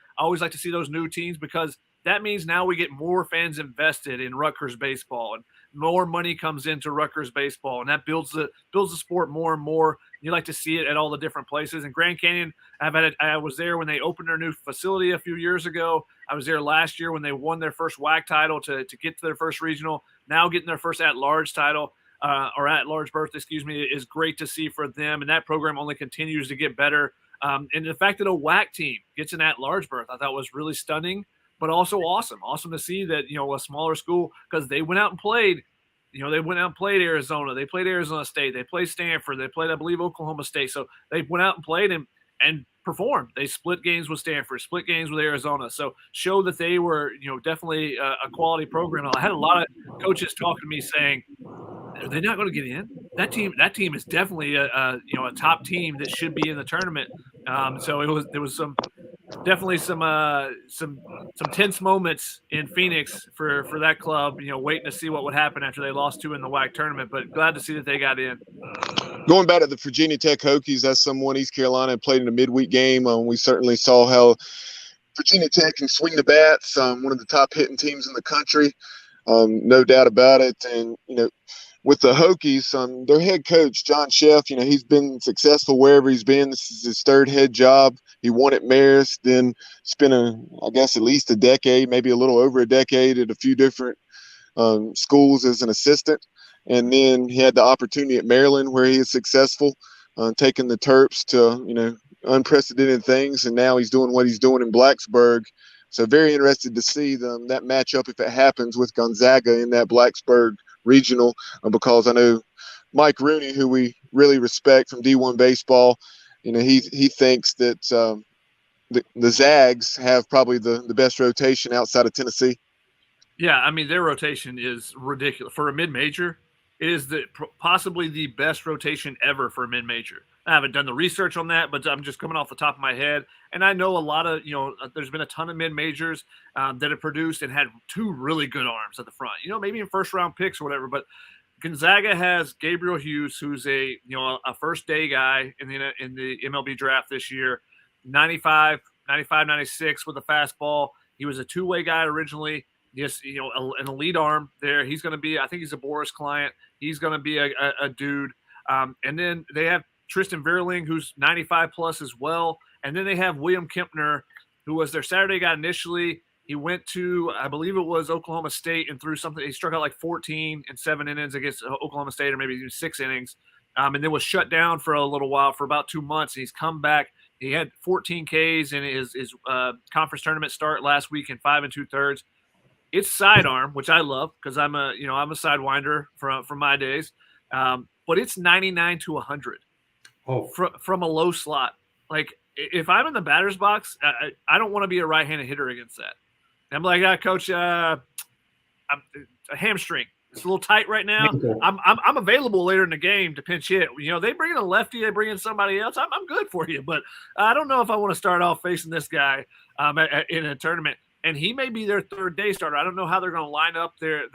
Speaker 5: those new teams because that means now we get more fans invested in Rutgers baseball, and more money comes into Rutgers baseball, and that builds the sport more and more. You like to see it at all the different places. And Grand Canyon, I was there when they opened their new facility a few years ago. I was there last year when they won their first WAC title to get to their first regional. Now getting their first at-large title. Or at-large berth, is great to see for them, and that program only continues to get better. And the fact that a WAC team gets an at-large berth, I thought was really stunning, but also awesome. Awesome to see that, you know, a smaller school, because they went out and played. You know, they went out and played Arizona. They played Arizona State. They played Stanford. They played, I believe, Oklahoma State. So they went out and played and performed. They split games with Stanford, split games with Arizona. So show that they were, you know, definitely a quality program. I had a lot of coaches talking to me saying, are they not going to get in? That team is definitely a top team that should be in the tournament. So there was some tense moments in Phoenix for that club, you know, waiting to see what would happen after they lost 2 in the WAC tournament, but glad to see that they got in.
Speaker 3: Going back to the Virginia Tech Hokies, that's someone East Carolina played in a midweek game. We certainly saw how Virginia Tech can swing the bats. One of the top hitting teams in the country, no doubt about it. And, you know, with the Hokies, their head coach, John Sheff, you know, he's been successful wherever he's been. This is his 3rd head job. He won at Marist, then spent at least a decade, maybe a little over a decade at a few different schools as an assistant. And then he had the opportunity at Maryland where he is successful, taking the Terps to, you know, unprecedented things. And now he's doing what he's doing in Blacksburg. So very interested to see that matchup, if it happens, with Gonzaga in that Blacksburg regional, because I know Mike Rooney, who we really respect from D1 baseball, you know, he thinks that the Zags have probably the best rotation outside of Tennessee.
Speaker 5: Yeah, I mean, their rotation is ridiculous. For a mid-major, it is possibly the best rotation ever for a mid-major. I haven't done the research on that, but I'm just coming off the top of my head. And I know a lot of, you know, there's been a ton of mid-majors that have produced and had 2 really good arms at the front, you know, maybe in first-round picks or whatever. But Gonzaga has Gabriel Hughes, who's a first-day guy in the MLB draft this year, 95, 96 with a fastball. He was a two-way guy originally. Yes, you know, an elite arm there. He's going to be, I think he's a Boris client. He's going to be a dude. And then they have Tristan Verling, who's 95 plus as well. And then they have William Kempner, who was their Saturday guy initially. He went to, I believe it was Oklahoma State, and threw something. He struck out like 14 in 7 innings against Oklahoma State, or maybe even 6 innings. And then was shut down for a little while, for about 2 months. And he's come back. He had 14 Ks in his conference tournament start last week in 5 2/3. It's sidearm, which I love because I'm a sidewinder from my days. But it's 99 to 100 from a low slot. Like if I'm in the batter's box, I don't want to be a right-handed hitter against that. I'm like, coach, I'm a hamstring. It's a little tight right now. I'm available later in the game to pinch hit. They bring in a lefty, they bring in somebody else. I'm good for you, but I don't know if I want to start off facing this guy in a tournament. And he may be their third day starter. I don't know how they're going to line up their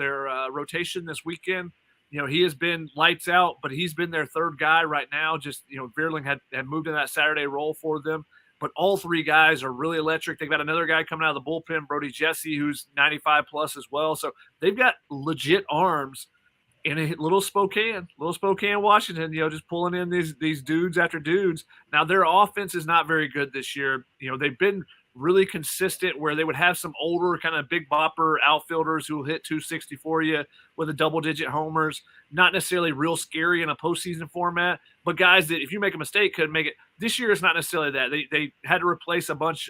Speaker 5: rotation this weekend. He has been lights out, but he's been their third guy right now. Just Veerling had moved in that Saturday role for them. But all three guys are really electric. They've got another guy coming out of the bullpen, Brody Jesse, who's 95 plus as well. So they've got legit arms in a little Spokane, Washington, just pulling in these dudes after dudes. Now their offense is not very good this year. They've been really consistent where they would have some older kind of big bopper outfielders who will hit 260 for you with a double-digit homers. Not necessarily real scary in a postseason format, but guys that if you make a mistake could make it. This year is not necessarily that. They had to replace a bunch.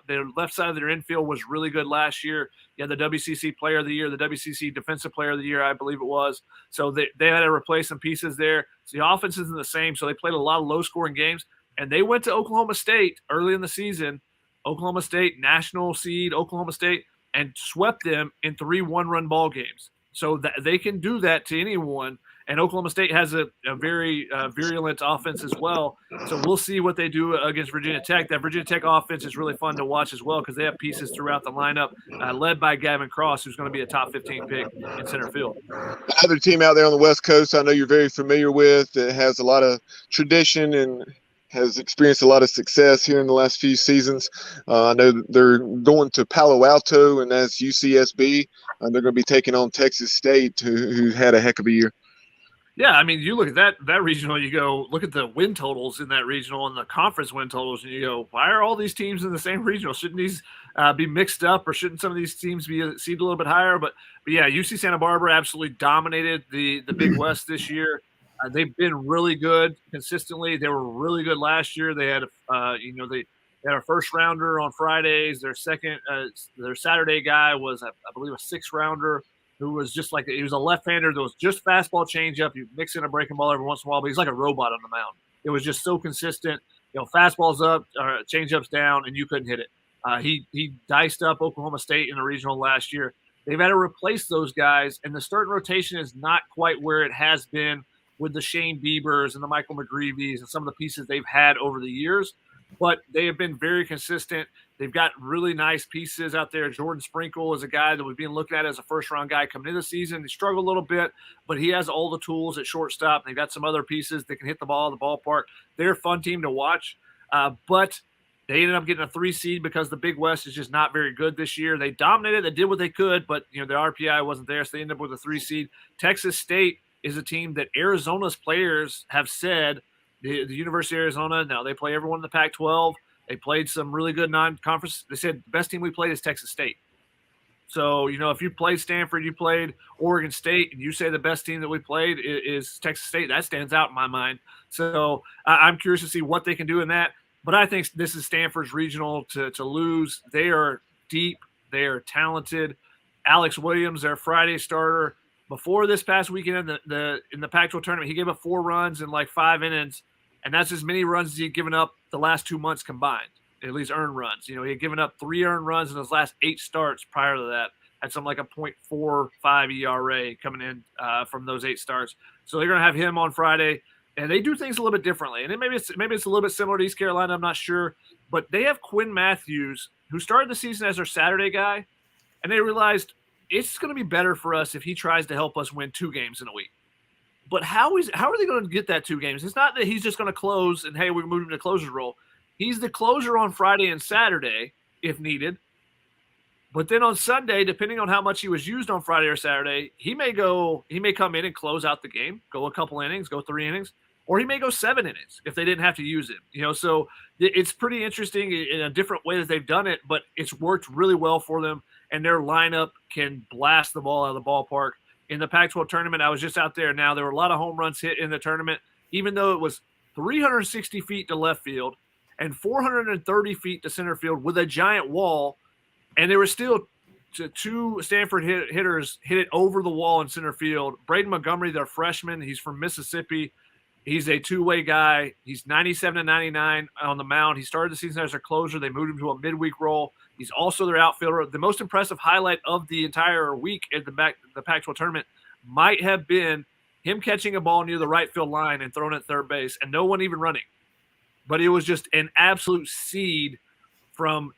Speaker 5: Their left side of their infield was really good last year. Yeah, the WCC Player of the Year, the WCC Defensive Player of the Year, I believe it was. So they had to replace some pieces there. So the offense isn't the same. So they played a lot of low-scoring games, and they went to Oklahoma State early in the season. Oklahoma State, national seed, Oklahoma State, and swept them in 3 one-run ball games. So that they can do that to anyone. And Oklahoma State has a very virulent offense as well. So we'll see what they do against Virginia Tech. That Virginia Tech offense is really fun to watch as well because they have pieces throughout the lineup, led by Gavin Cross, who's going to be a top 15 pick in center field.
Speaker 3: Another team out there on the West Coast I know you're very familiar with that has a lot of tradition and has experienced a lot of success here in the last few seasons. I know they're going to Palo Alto, and that's UCSB. They're going to be taking on Texas State, who had a heck of a year.
Speaker 5: Yeah, I mean, you look at that regional, you go look at the win totals in that regional and the conference win totals, and you go, why are all these teams in the same regional? Shouldn't these be mixed up, or shouldn't some of these teams be seeded a little bit higher? But yeah, UC Santa Barbara absolutely dominated the Big West this year. They've been really good consistently. They were really good last year. They had, they had a first rounder on Fridays. Their Saturday guy was, I believe, a 6th rounder who was just like, he was a left-hander that was just fastball changeup. You mix in a breaking ball every once in a while, but he's like a robot on the mound. It was just so consistent. Fastballs up, changeups down, and you couldn't hit it. He diced up Oklahoma State in the regional last year. They've had to replace those guys, and the starting rotation is not quite where it has been with the Shane Biebers and the Michael McGreeveys and some of the pieces they've had over the years. But they have been very consistent. They've got really nice pieces out there. Jordan Sprinkle is a guy that we've been looking at as a first-round guy coming into the season. He struggled a little bit, but he has all the tools at shortstop. They've got some other pieces that can hit the ball in the ballpark. They're a fun team to watch. But they ended up getting a 3 seed because the Big West is just not very good this year. They dominated. They did what they could, but the RPI wasn't there, so they ended up with a 3 seed. Texas State is a team that Arizona's players have said, the University of Arizona, now they play everyone in the Pac-12. They played some really good non-conference. They said the best team we played is Texas State. So, if you played Stanford, you played Oregon State, and you say the best team that we played is Texas State, that stands out in my mind. So I'm curious to see what they can do in that. But I think this is Stanford's regional to lose. They are deep. They are talented. Alex Williams, their Friday starter, before this past weekend in the Pac-12 tournament, he gave up 4 runs in like 5 innings, and that's as many runs as he'd given up the last 2 months combined, at least earned runs. He had given up 3 earned runs in his last 8 starts prior to that. Had something like a .45 ERA coming in from those 8 starts. So they're going to have him on Friday, and they do things a little bit differently. And maybe it's a little bit similar to East Carolina, I'm not sure. But they have Quinn Matthews, who started the season as their Saturday guy, and they realized – it's going to be better for us if he tries to help us win 2 games in a week. But how are they going to get that 2 games? It's not that he's just going to close and, hey, we're moving to closer's role. He's the closer on Friday and Saturday if needed. But then on Sunday, depending on how much he was used on Friday or Saturday, he may come in and close out the game, go a couple innings, go 3 innings, or he may go 7 innings if they didn't have to use him. So it's pretty interesting in a different way that they've done it, but it's worked really well for them. And their lineup can blast the ball out of the ballpark. In the Pac-12 tournament, I was just out there now. There were a lot of home runs hit in the tournament, even though it was 360 feet to left field and 430 feet to center field with a giant wall, and there were still two Stanford hitters hit it over the wall in center field. Braden Montgomery, their freshman, he's from Mississippi. He's a two-way guy. He's 97-99 on the mound. He started the season as their closer. They moved him to a midweek role. He's also their outfielder. The most impressive highlight of the entire week at the Pac-12 tournament might have been him catching a ball near the right field line and throwing it at third base, and no one even running. But it was just an absolute seed from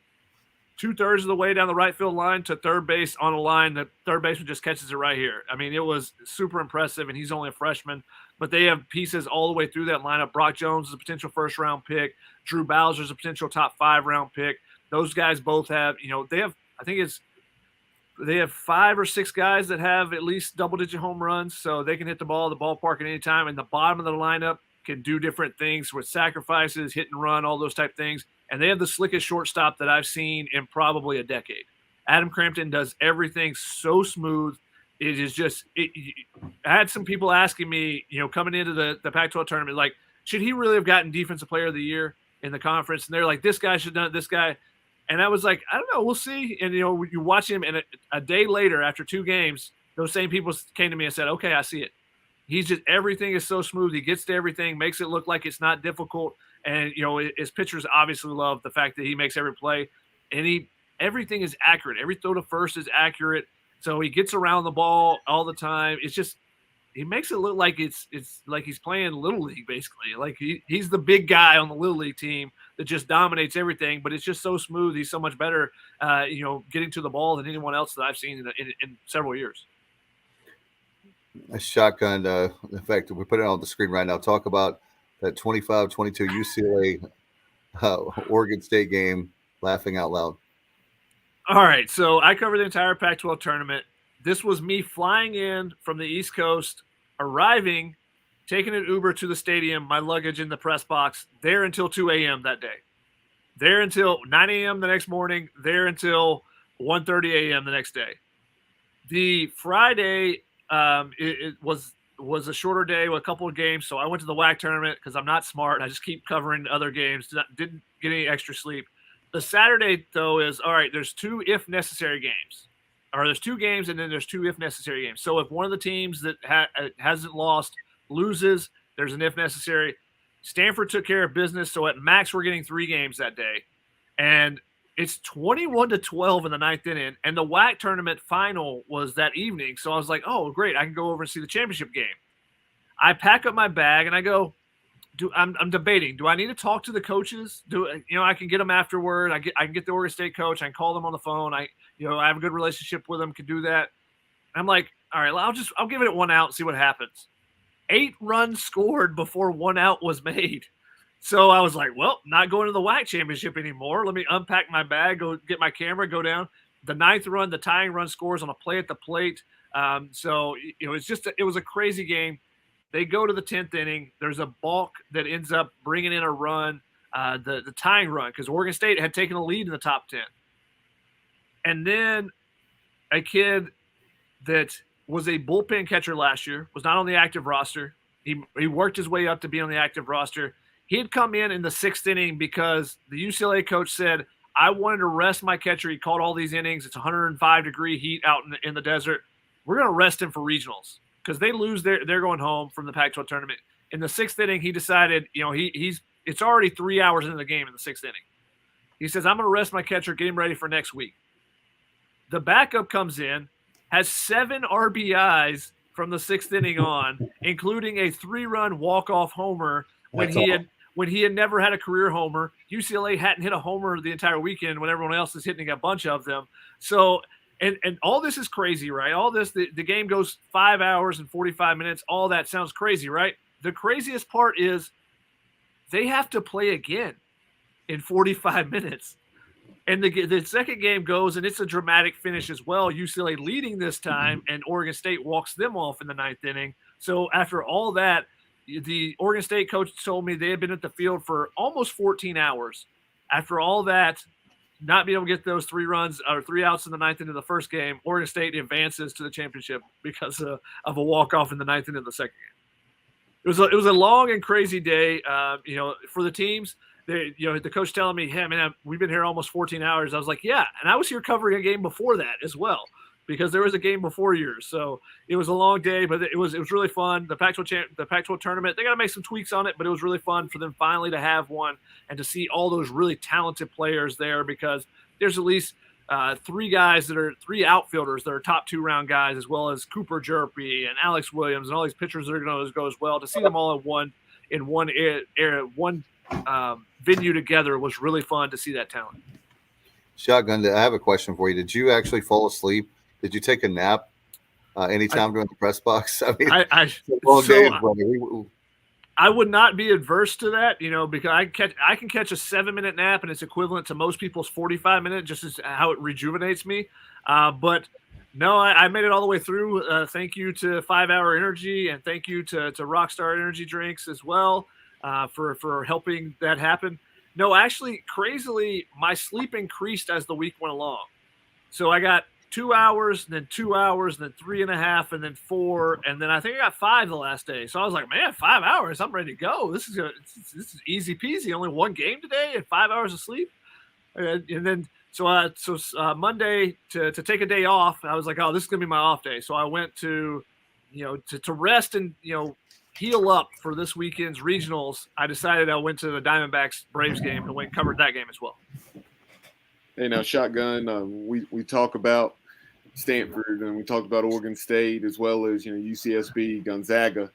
Speaker 5: 2/3 of the way down the right field line to third base on a line that third baseman just catches it right here. I mean, it was super impressive, and he's only a freshman. But they have pieces all the way through that lineup. Brock Jones is a potential first-round pick. Drew Bowser is a potential top 5-round pick. Those guys both have, they have 5 or 6 guys that have at least double-digit home runs, so they can hit the ball at the ballpark at any time. And the bottom of the lineup can do different things with sacrifices, hit and run, all those type things. And they have the slickest shortstop that I've seen in probably a decade. Adam Crampton does everything so smooth. It is just I had some people asking me, coming into the Pac-12 tournament, like, should he really have gotten Defensive Player of the Year in the conference? And they're like, this guy should have done it, this guy. And I was like, I don't know, we'll see. And, you watch him, and a day later, after 2 games, those same people came to me and said, okay, I see it. He's just, everything is so smooth. He gets to everything, makes it look like it's not difficult. And, his pitchers obviously love the fact that he makes every play. And everything is accurate. Every throw to first is accurate. So he gets around the ball all the time. It's just, he makes it look like it's like he's playing Little League, basically. Like he's the big guy on the Little League team that just dominates everything, but it's just so smooth. He's so much better, getting to the ball than anyone else that I've seen in several years.
Speaker 2: A shotgun, in fact, we put it on the screen right now. Talk about that 25-22 UCLA Oregon State game, laughing out loud.
Speaker 5: All right, so I covered the entire Pac-12 tournament. This was me flying in from the East Coast, arriving, taking an Uber to the stadium, my luggage in the press box, there until 2 a.m. that day. There until 9 a.m. the next morning, there until 1:30 a.m. the next day. The Friday it was a shorter day with a couple of games, so I went to the WAC tournament because I'm not smart. I just keep covering other games. Didn't get any extra sleep. The Saturday, though, is, all right, there's 2 if necessary games. Or there's 2 games, and then there's 2 if necessary games. So if one of the teams that hasn't lost loses, there's an if necessary. Stanford took care of business, so at max we're getting 3 games that day. And it's 21-12 in the 9th inning, and the WAC tournament final was that evening. So I was like, oh, great, I can go over and see the championship game. I pack up my bag, and I go, I'm debating. Do I need to talk to the coaches? I can get them afterward. I can get the Oregon State coach. I can call them on the phone. I have a good relationship with them. Can do that. I'm like, all right, I'll give it 1 out and see what happens. 8 runs scored before 1 out was made. So I was like, well, not going to the WAC championship anymore. Let me unpack my bag, go get my camera, go down. The 9th run, the tying run scores on a play at the plate. So it was a crazy game. They go to the 10th inning. There's a balk that ends up bringing in a run, the tying run, because Oregon State had taken a lead in the top 10. And then a kid that was a bullpen catcher last year, was not on the active roster. He worked his way up to be on the active roster. He had come in the 6th inning because the UCLA coach said, I wanted to rest my catcher. He called all these innings. It's 105-degree heat out in the desert. We're going to rest him for regionals. Because they lose, they're going home from the Pac-12 tournament. In the 6th inning, he decided, it's already 3 hours into the game in the 6th inning. He says, I'm going to rest my catcher, get him ready for next week. The backup comes in, has 7 RBIs from the 6th inning on, including a 3-run walk-off homer when he had never had a career homer. UCLA hadn't hit a homer the entire weekend when everyone else is hitting a bunch of them. So – And all this is crazy, right? All this, the game goes 5 hours and 45 minutes. All that sounds crazy, right? The craziest part is they have to play again in 45 minutes. And the second game goes, and it's a dramatic finish as well. UCLA leading this time, and Oregon State walks them off in the 9th inning. So after all that, the Oregon State coach told me they had been at the field for almost 14 hours. After all that, not being able to get those 3 runs or 3 outs in the 9th inning of the first game, Oregon State advances to the championship because of a walk-off in the 9th inning of the second game. It was a long and crazy day, for the teams. the coach telling me, hey, man, we've been here almost 14 hours. I was like, yeah. And I was here covering a game before that as well, because there was a game before yours. So it was a long day, but it was really fun. The Pac-12 tournament, they got to make some tweaks on it, but it was really fun for them finally to have one and to see all those really talented players there, because there's at least three outfielders that are top 2-round guys, as well as Cooper Jerpy and Alex Williams and all these pitchers that are going to go as well. To see them all in one venue together was really fun to see that talent.
Speaker 2: Shotgun, I have a question for you. Did you actually fall asleep? Did you take a nap anytime during the press box? I mean,
Speaker 5: I would not be adverse to that, because I can catch a 7-minute nap, and it's equivalent to most people's 45-minute, just as how it rejuvenates me. But no, I made it all the way through. Thank you to 5 Hour Energy, and thank you to Rockstar Energy Drinks as well for helping that happen. No, actually, crazily, my sleep increased as the week went along. So I got 2 hours, and then 2 hours, and then 3.5, and then 4, and then I think I got 5 the last day. So I was like, man, 5 hours, I'm ready to go. This is easy peasy. Only one game today and 5 hours of sleep. And then Monday to take a day off, I was like, oh, this is gonna be my off day. So I went to rest and heal up for this weekend's regionals. I decided I went to the Diamondbacks Braves game and went and covered that game as well.
Speaker 6: Hey, now, Shotgun, we talk about Stanford, and we talked about Oregon State, as well as UCSB, Gonzaga.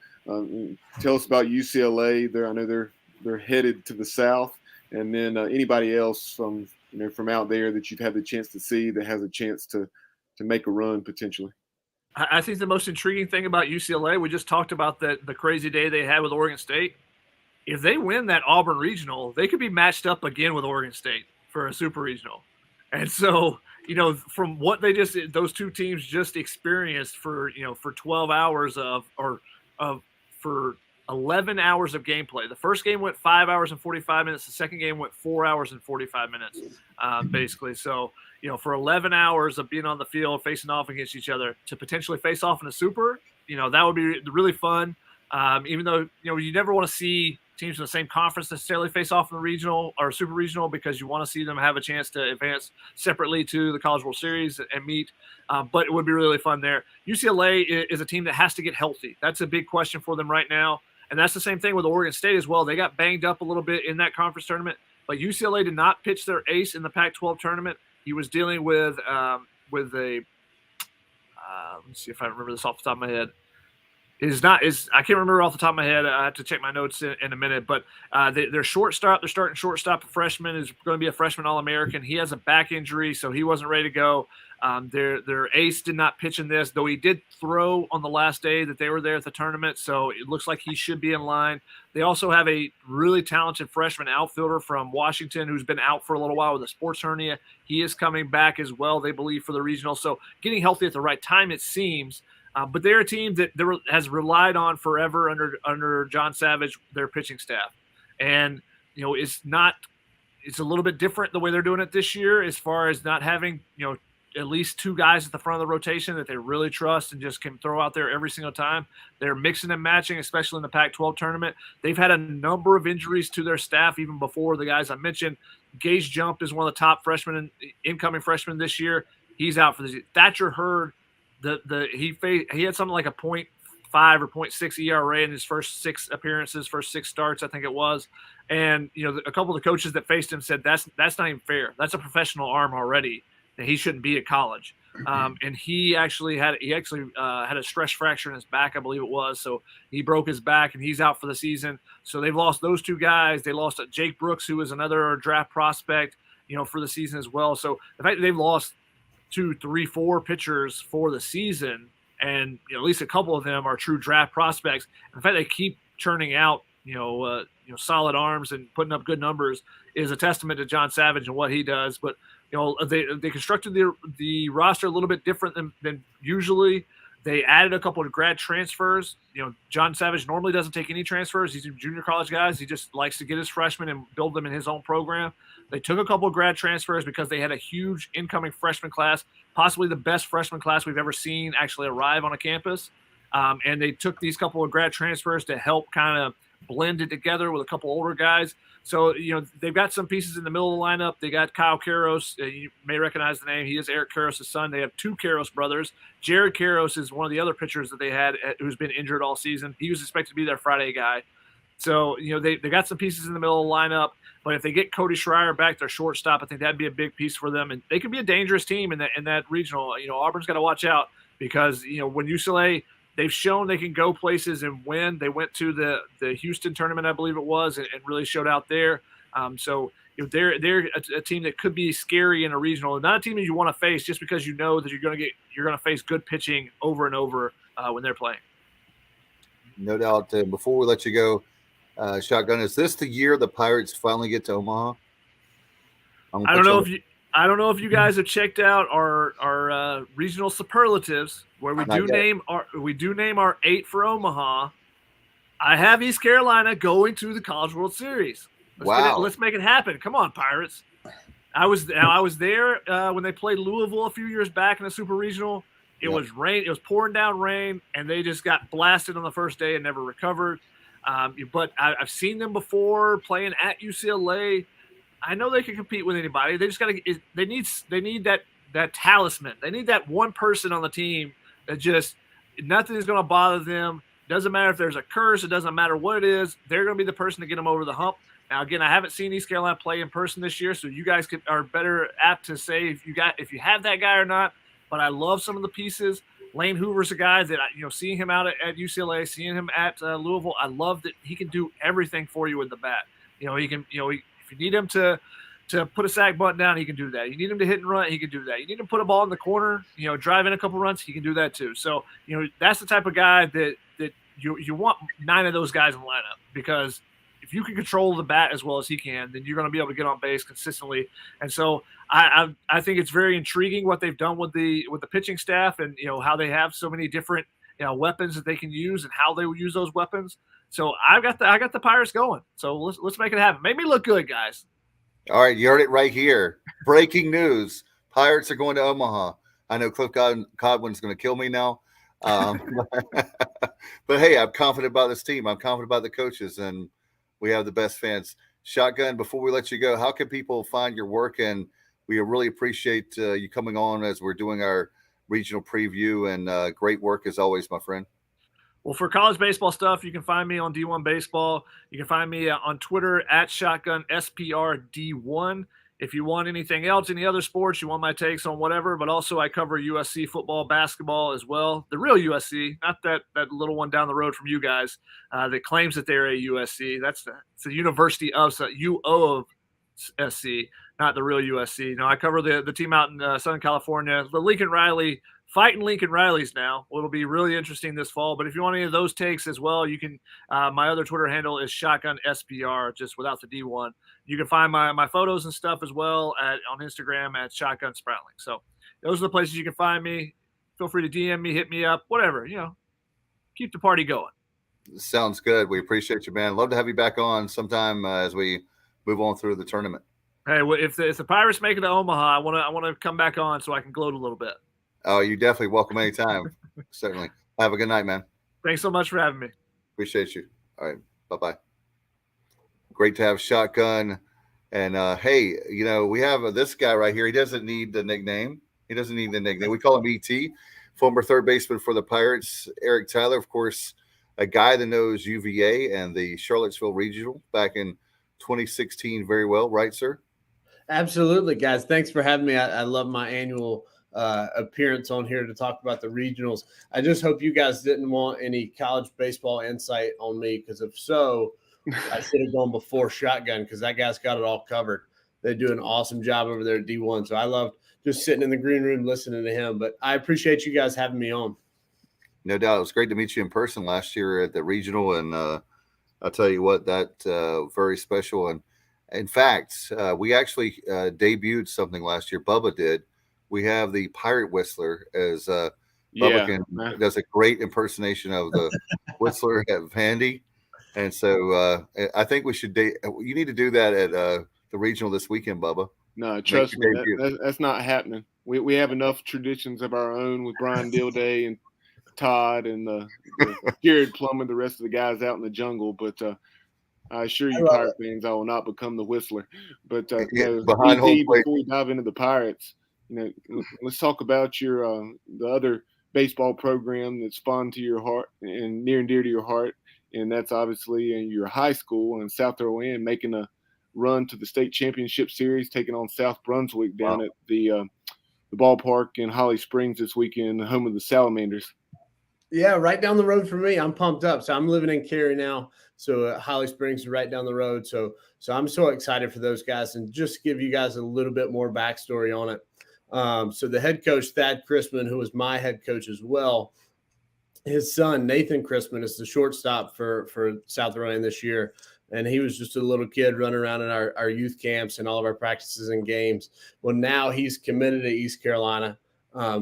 Speaker 6: Tell us about UCLA. I know they're headed to the south, and then anybody else from out there that you've had the chance to see that has a chance to make a run potentially.
Speaker 5: I think the most intriguing thing about UCLA, we just talked about the crazy day they had with Oregon State. If they win that Auburn regional, they could be matched up again with Oregon State for a super regional. And so, from what those two teams just experienced for 12 hours for 11 hours of gameplay. The first game went 5 hours and 45 minutes. The second game went 4 hours and 45 minutes, basically. So, for 11 hours of being on the field, facing off against each other, to potentially face off in a super, that would be really fun. Even though, you never want to see teams in the same conference necessarily face off in the regional or super regional, because you want to see them have a chance to advance separately to the College World Series and meet. But it would be really fun there. UCLA is a team that has to get healthy. That's a big question for them right now. And that's the same thing with Oregon State as well. They got banged up a little bit in that conference tournament, but UCLA did not pitch their ace in the Pac-12 tournament. He was dealing with a let me see if I remember this off the top of my head. I can't remember off the top of my head. I have to check my notes in a minute. But their shortstop, their starting shortstop, a freshman, is going to be a freshman All-American. He has a back injury, so he wasn't ready to go. Their ace did not pitch in this, though he did throw on the last day that they were there at the tournament, so it looks like he should be in line. They also have a really talented freshman outfielder from Washington who's been out for a little while with a sports hernia. He is coming back as well, they believe, for the regional. So getting healthy at the right time, it seems. But they're a team that has relied on forever under John Savage, their pitching staff. And, it's a little bit different the way they're doing it this year, as far as not having, at least two guys at the front of the rotation that they really trust and just can throw out there every single time. They're mixing and matching, especially in the Pac-12 tournament. They've had a number of injuries to their staff even before the guys I mentioned. Gage Jump is one of the top incoming freshmen this year. He's out for the season. Thatcher Hurd, he had something like a 0.5 or 0.6 ERA in his first 6 appearances, first 6 starts, I think it was. And a couple of the coaches that faced him said that's not even fair. That's a professional arm already. And he shouldn't be at college. And he actually had a stress fracture in his back, I believe it was. So he broke his back and he's out for the season. So they've lost those two guys. They lost Jake Brooks, who was another draft prospect, for the season as well. So the fact that they've lost 2, 3, 4 pitchers for the season, and at least a couple of them are true draft prospects. And the fact they keep churning out, solid arms and putting up good numbers is a testament to John Savage and what he does. But they constructed the roster a little bit different than usually. They added a couple of grad transfers. John Savage normally doesn't take any transfers. He's junior college guys. He just likes to get his freshmen and build them in his own program. They took a couple of grad transfers because they had a huge incoming freshman class, possibly the best freshman class we've ever seen actually arrive on a campus. And they took these couple of grad transfers to help kind of blended together with a couple older guys. So, they've got some pieces in the middle of the lineup. They got Kyle Karros. You may recognize the name. He is Eric Karros' son. They have two Karros brothers. Jared Karros is one of the other pitchers that they had who's been injured all season. He was expected to be their Friday guy. So, they got some pieces in the middle of the lineup. But if they get Cody Schreier back, their shortstop, I think that'd be a big piece for them. And they could be a dangerous team in that regional. Auburn's got to watch out because, when UCLA – they've shown they can go places and win. They went to the Houston tournament, I believe it was, and really showed out there. So they're a team that could be scary in a regional. Not a team that you want to face just because you know that you're going to face good pitching over and over when they're playing.
Speaker 2: No doubt. Before we let you go, Shotgun, is this the year the Pirates finally get to Omaha?
Speaker 5: I don't know if you guys have checked out our regional superlatives where we do name our 8 for Omaha. I have East Carolina going to the College World Series. Let's make it happen. Come on, Pirates. I was there when they played Louisville a few years back in the Super Regional. It was rain. It was pouring down rain, and they just got blasted on the first day and never recovered. But I've seen them before playing at UCLA. I know they can compete with anybody. They just got to. They need that talisman. They need that one person on the team that just nothing is going to bother them. Doesn't matter if there's a curse. It doesn't matter what it is. They're going to be the person to get them over the hump. Now, again, I haven't seen East Carolina play in person this year, so you guys are better apt to say if you have that guy or not. But I love some of the pieces. Lane Hoover's a guy that seeing him out at UCLA, seeing him at Louisville, I love that he can do everything for you with the bat. He can. If you need him to put a sack button down, he can do that. You need him to hit and run, he can do that. You need him to put a ball in the corner, drive in a couple runs, he can do that too. So, that's the type of guy that you want 9 of those guys in the lineup, because if you can control the bat as well as he can, then you're going to be able to get on base consistently. And so I think it's very intriguing what they've done with the pitching staff, and how they have so many different weapons that they can use and how they will use those weapons. So I got the Pirates going. So let's make it happen. Make me look good, guys.
Speaker 2: All right, you heard it right here. Breaking news: Pirates are going to Omaha. I know Cliff Godwin's going to kill me now, but hey, I'm confident about this team. I'm confident about the coaches, and we have the best fans. Shotgun, before we let you go, how can people find your work? And we really appreciate you coming on as we're doing our regional preview, and great work as always, my friend.
Speaker 5: Well, for college baseball stuff, you can find me on D1 Baseball. You can find me on Twitter at Shotgun SPRD1. If you want anything else, any other sports, you want my takes on whatever, but also I cover USC football, basketball as well. The real USC, not that little one down the road from you guys that claims that they're a USC. It's the University of USC, not the real USC. I cover the team out in Southern California, the Lincoln Riley. Fighting Lincoln Riley's now. It'll be really interesting this fall. But if you want any of those takes as well, you can. My other Twitter handle is Shotgun SPR, just without the D1. You can find my photos and stuff as well on Instagram at Shotgun Spratling. So those are the places you can find me. Feel free to DM me, hit me up, whatever. Keep the party going.
Speaker 2: Sounds good. We appreciate you, man. Love to have you back on sometime as we move on through the tournament.
Speaker 5: Hey, if the Pirates make it to Omaha, I want to come back on so I can gloat a little bit.
Speaker 2: Oh, you're definitely welcome anytime. Certainly. Have a good night, man.
Speaker 5: Thanks so much for having me.
Speaker 2: Appreciate you. All right. Bye-bye. Great to have Shotgun. And, hey, we have this guy right here. He doesn't need the nickname. We call him ET, former third baseman for the Pirates. Eric Tyler, of course, a guy that knows UVA and the Charlottesville Regional back in 2016 very well. Right, sir?
Speaker 7: Absolutely, guys. Thanks for having me. I love my annual appearance on here to talk about the regionals. I just hope you guys didn't want any college baseball insight on me, because if so, I should have gone before Shotgun, because that guy's got it all covered. They do an awesome job over there at D1. So I love just sitting in the green room listening to him. But I appreciate you guys having me on.
Speaker 2: No doubt. It was great to meet you in person last year at the regional. And I'll tell you what, that very special. And in fact, we actually debuted something last year. Bubba did. We have the Pirate Whistler as Bubba does a great impersonation of the Whistler at Vandy. And so I think we should you need to do that at the regional this weekend, Bubba.
Speaker 6: No, trust me, that's not happening. We have enough traditions of our own with Brian Dilday and Todd and the Jared Plummer, the rest of the guys out in the jungle. But I assure you, Pirate fans, I will not become the Whistler. But
Speaker 2: behind home
Speaker 6: DT,
Speaker 2: plate.
Speaker 6: before we dive into the Pirates, let's talk about your the other baseball program that's fond to your heart and near and dear to your heart, and that's obviously in your high school and South Carolina making a run to the state championship series, taking on South Brunswick down at the ballpark in Holly Springs this weekend, the home of the Salamanders.
Speaker 7: Yeah, right down the road for me. I'm pumped up. So I'm living in Cary now. So Holly Springs is right down the road. So I'm so excited for those guys, and just give you guys a little bit more backstory on it. So the head coach, Thad Chrisman, who was my head coach as well, his son, Nathan Chrisman, is the shortstop for South Carolina this year. And he was just a little kid running around in our youth camps and all of our practices and games. Well, now he's committed to East Carolina.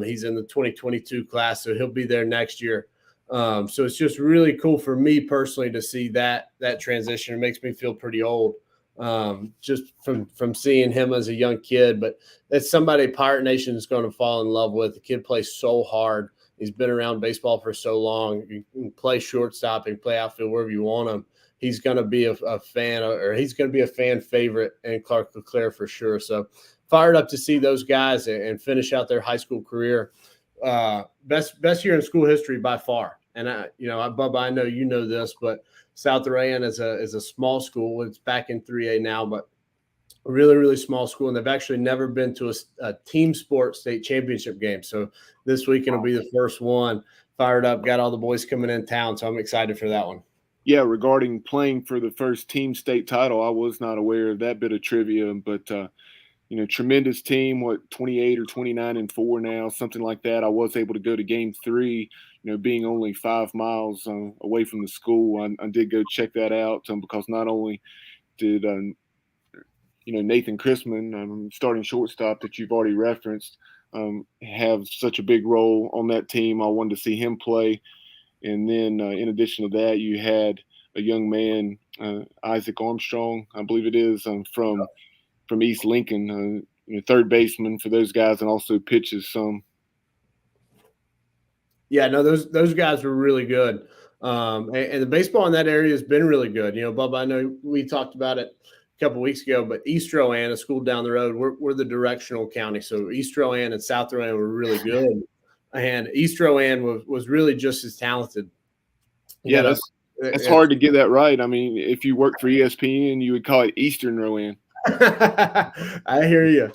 Speaker 7: He's in the 2022 class, so he'll be there next year. So it's just really cool for me personally to see that transition. It makes me feel pretty old, just from seeing him as a young kid. But that's somebody Pirate Nation is going to fall in love with. The kid plays so hard. He's been around baseball for so long. You can play shortstop and play outfield wherever you want him. He's going to be a fan, or he's going to be a fan favorite in Clark LeClaire for sure. So fired up to see those guys and finish out their high school career. Best year in school history by far. And Bubba, I know you know this, but South Carolina is a small school. It's back in 3A now, but a really, really small school. And they've actually never been to a team sport state championship game. So this weekend will be the first one. Fired up, got all the boys coming in town. So I'm excited for that one.
Speaker 6: Yeah, regarding playing for the first team state title, I was not aware of that bit of trivia, but tremendous team, 28 or 29-4 now, something like that. I was able to go to game 3, being only 5 miles away from the school. I did go check that out because not only did Nathan Chrisman, starting shortstop that you've already referenced, have such a big role on that team. I wanted to see him play. And then in addition to that, you had a young man, Isaac Armstrong, I believe it is, from East Lincoln, third baseman for those guys, and also pitches some.
Speaker 7: Yeah, no, those guys were really good. And the baseball in that area has been really good. Bubba, I know we talked about it a couple of weeks ago, but East Rowan, a school down the road, we're the directional county. So East Rowan and South Rowan were really good. And East Rowan was really just as talented.
Speaker 6: Yeah, that's hard to get that right. I mean, if you worked for ESPN, you would call it Eastern Rowan.
Speaker 7: I hear you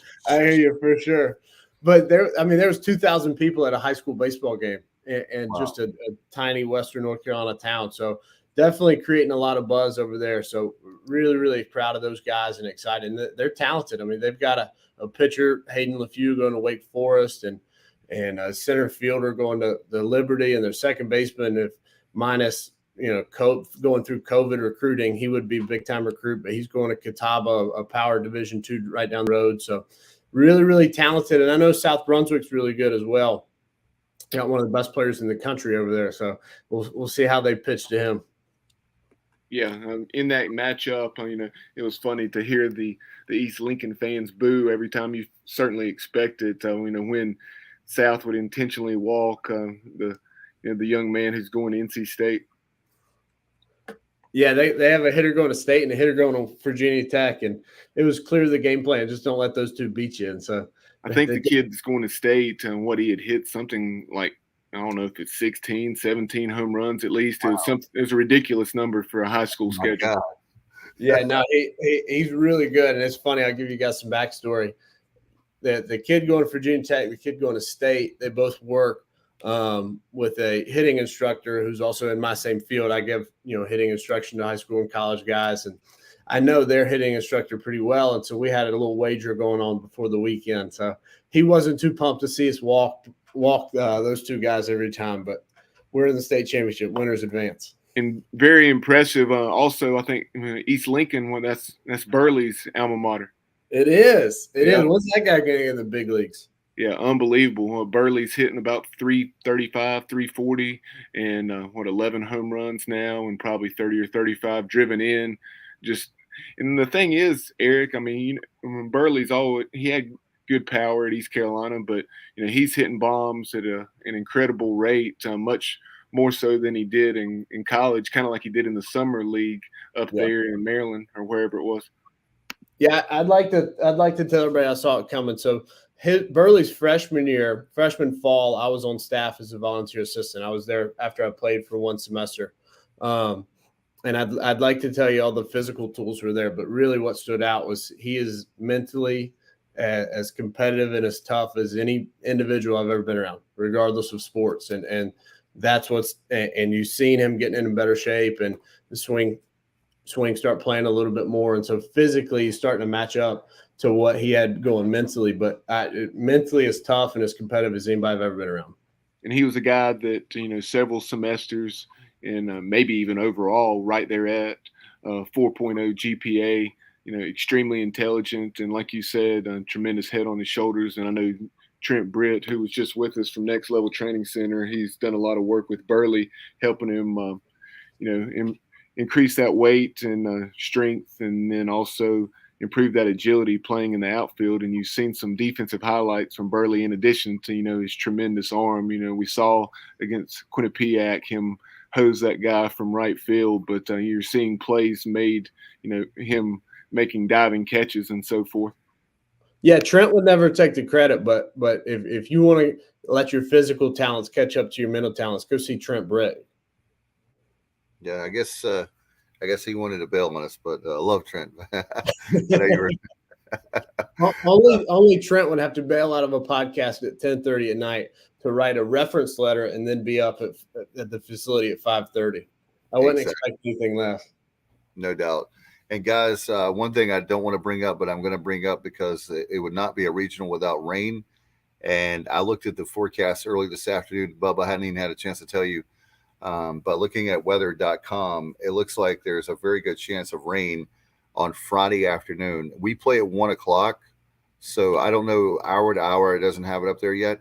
Speaker 7: for sure. But there was 2,000 people at a high school baseball game, and wow. Just a tiny Western North Carolina town. So definitely creating a lot of buzz over there. So really, really proud of those guys and excited. And they're talented. I mean, they've got a pitcher, Hayden LeFew, going to Wake Forest, and a center fielder going to the Liberty, and their second baseman, if minus going through COVID recruiting, he would be a big time recruit, but he's going to Catawba, a power Division II right down the road. So really, really talented. And I know South Brunswick's really good as well. Got one of the best players in the country over there. So we'll see how they pitch to him.
Speaker 6: Yeah, in that matchup, it was funny to hear the East Lincoln fans boo every time you certainly expect it. When South would intentionally walk the young man who's going to NC State.
Speaker 7: Yeah, they have a hitter going to State and a hitter going to Virginia Tech, and it was clear the game plan. Just don't let those two beat you. And so
Speaker 6: I think the kid that's going to State, what he had hit something like, I don't know if it's 16, 17 home runs at least. Wow. It was a ridiculous number for a high school schedule.
Speaker 2: God.
Speaker 7: Yeah, no, he's really good. And it's funny, I'll give you guys some backstory. The kid going to Virginia Tech, the kid going to State, they both work with a hitting instructor who's also in my same field. I give, hitting instruction to high school and college guys, and I know their hitting instructor pretty well. And so we had a little wager going on before the weekend. So he wasn't too pumped to see us walk those two guys every time, but we're in the state championship, winners advance.
Speaker 6: And very impressive. Also, I think East Lincoln, that's Burley's alma mater.
Speaker 7: It is. It is. What's that guy getting in the big leagues?
Speaker 6: Yeah, unbelievable. Burley's hitting about 335, 340, and 11 home runs now, and probably 30 or 35 driven in. And the thing is, Eric, Burley's he had good power at East Carolina, but he's hitting bombs at an incredible rate, much more so than he did in college, kind of like he did in the summer league up there in Maryland or wherever it was.
Speaker 7: Yeah, I'd like to tell everybody I saw it coming. So Burley's freshman fall, I was on staff as a volunteer assistant. I was there after I played for one semester. And I'd like to tell you all the physical tools were there, but really what stood out was he is mentally as competitive and as tough as any individual I've ever been around, regardless of sports. And that's and you've seen him getting in better shape and the swing start playing a little bit more. And so physically he's starting to match up to what he had going mentally, but mentally as tough and as competitive as anybody I've ever been around.
Speaker 6: And he was a guy that, several semesters and maybe even overall right there at 4.0 GPA, extremely intelligent. And like you said, a tremendous head on his shoulders. And I know Trent Britt, who was just with us from Next Level Training Center, he's done a lot of work with Burley, helping him, increase that weight and strength, and then also improve that agility playing in the outfield. And you've seen some defensive highlights from Burley in addition to, his tremendous arm. We saw against Quinnipiac him hose that guy from right field, but you're seeing plays made, him making diving catches and so forth.
Speaker 7: Yeah, Trent would never take the credit, but if you want to let your physical talents catch up to your mental talents, go see Trent Britt.
Speaker 2: Yeah, I guess he wanted to bail on us, but I love Trent. I know you were...
Speaker 7: only Trent would have to bail out of a podcast at 10:30 at night to write a reference letter and then be up at the facility at 5:30. I wouldn't expect anything less.
Speaker 2: No doubt. And guys, one thing I don't want to bring up, but I'm going to bring up because it would not be a regional without rain. And I looked at the forecast early this afternoon. Bubba, I hadn't even had a chance to tell you. But looking at weather.com, it looks like there's a very good chance of rain on Friday afternoon. We play at 1:00. So I don't know hour to hour. It doesn't have it up there yet.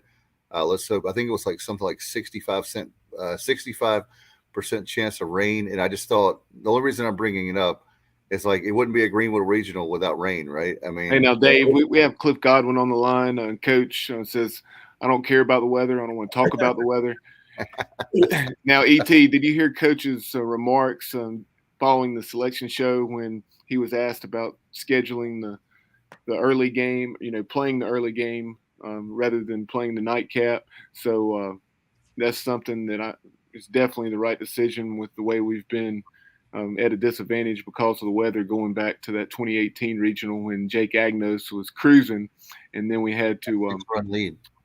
Speaker 2: Let's hope. I think it was like something like 65% chance of rain. And I just thought the only reason I'm bringing it up is like it wouldn't be a Greenville Regional without rain, right? I mean,
Speaker 6: hey, now Dave, we have Cliff Godwin on the line. Coach says, "I don't care about the weather. I don't want to talk about the weather." Now, ET, did you hear Coach's remarks following the selection show when he was asked about scheduling the early game? Playing the early game rather than playing the nightcap. So that's something that it's definitely the right decision with the way we've been at a disadvantage because of the weather, going back to that 2018 regional when Jake Agnos was cruising, and then we had to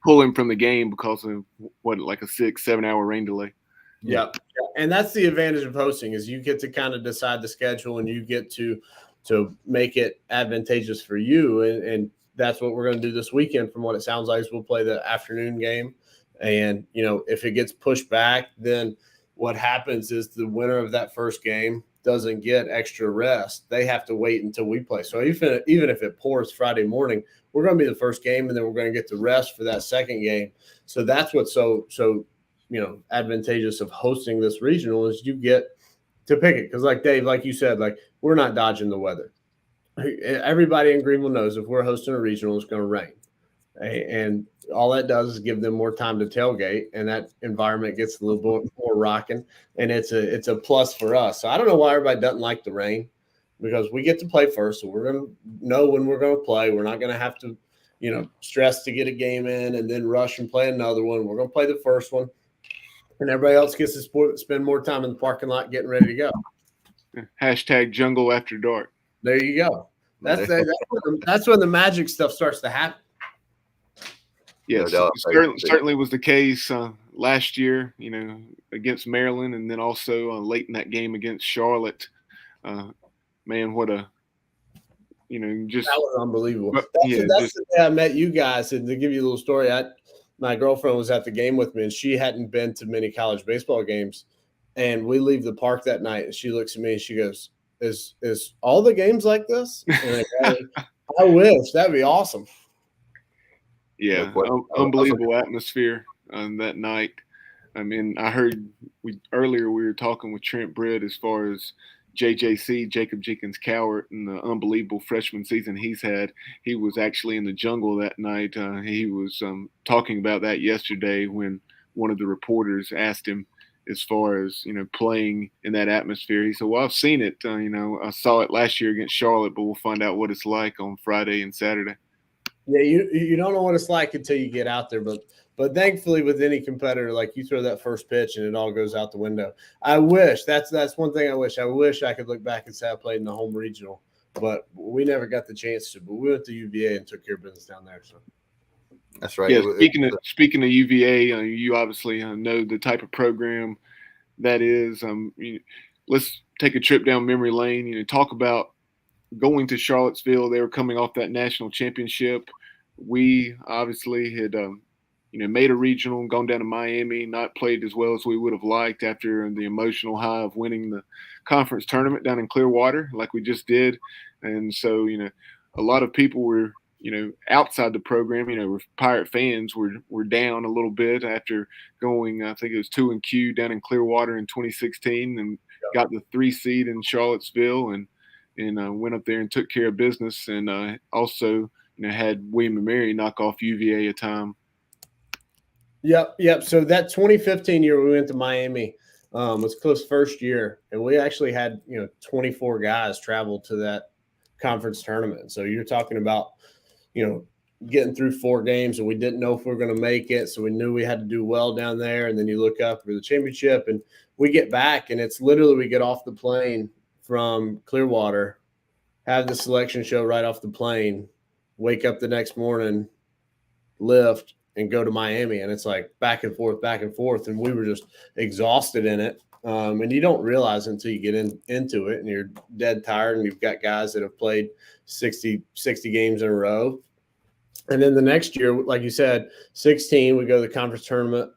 Speaker 6: pull him from the game because of like a 6-7 hour rain delay.
Speaker 7: Yeah. And that's the advantage of hosting is you get to kind of decide the schedule and you get to make it advantageous for you. And that's what we're going to do this weekend. From what it sounds like, is we'll play the afternoon game. And, if it gets pushed back, then what happens is the winner of that first game doesn't get extra rest. They have to wait until we play. So even if it pours Friday morning, we're going to be the first game, and then we're going to get the rest for that second game. So that's what's so advantageous of hosting this regional is you get to pick it. Because like Dave, like you said, like we're not dodging the weather. Everybody in Greenville knows if we're hosting a regional, it's going to rain. And all that does is give them more time to tailgate, and that environment gets a little bit more rocking, and it's a plus for us. So I don't know why everybody doesn't like the rain, because we get to play first, so we're going to know when we're going to play. We're not going to have to, stress to get a game in and then rush and play another one. We're going to play the first one, and everybody else gets to spend more time in the parking lot getting ready to go.
Speaker 6: Hashtag jungle after dark.
Speaker 7: There you go. That's when the magic stuff starts to happen.
Speaker 6: Yes, certainly was the case last year, against Maryland, and then also late in that game against Charlotte. Man, what a, just
Speaker 7: that was unbelievable. That's the day I met you guys. And to give you a little story, my girlfriend was at the game with me, and she hadn't been to many college baseball games. And we leave the park that night, and she looks at me and she goes, "Is all the games like this?" And I wish. That'd be awesome.
Speaker 6: Yeah, unbelievable atmosphere that night. I mean, I heard earlier we were talking with Trent Britt as far as JJC, Jacob Jenkins Cowart, and the unbelievable freshman season he's had. He was actually in the jungle that night. He was talking about that yesterday when one of the reporters asked him, as far as, playing in that atmosphere. He said, well, I've seen it. I saw it last year against Charlotte, but we'll find out what it's like on Friday and Saturday.
Speaker 7: Yeah, you don't know what it's like until you get out there, but thankfully with any competitor, like you throw that first pitch and it all goes out the window. I wish that's one thing I wish I could look back and say I played in the home regional, but we never got the chance to. But we went to UVA and took care of business down there. So
Speaker 2: that's right.
Speaker 6: Yeah, speaking of UVA, you obviously know the type of program that is. Let's take a trip down memory lane. Talk about going to Charlottesville. They were coming off that national championship. We obviously had, made a regional, gone down to Miami, not played as well as we would have liked after the emotional high of winning the conference tournament down in Clearwater, like we just did. And so, a lot of people were, outside the program, with Pirate fans were down a little bit after going, I think it was 2-Q down in Clearwater in 2016 and got the 3 seed in Charlottesville and went up there and took care of business, and also had William & Mary knock off UVA a time.
Speaker 7: Yep. So that 2015 year we went to Miami was Cliff's first year, and we actually had 24 guys travel to that conference tournament. So you're talking about getting through 4 games, and we didn't know if we were going to make it, so we knew we had to do well down there. And then you look up for the championship, and we get back, and it's literally we get off the plane from Clearwater, have the selection show right off the plane, wake up the next morning, lift, and go to Miami. And it's like back and forth. And we were just exhausted in it. And you don't realize until you get into it and you're dead tired, and you've got guys that have played 60 games in a row. And then the next year, like you said, 16, we go to the conference tournament,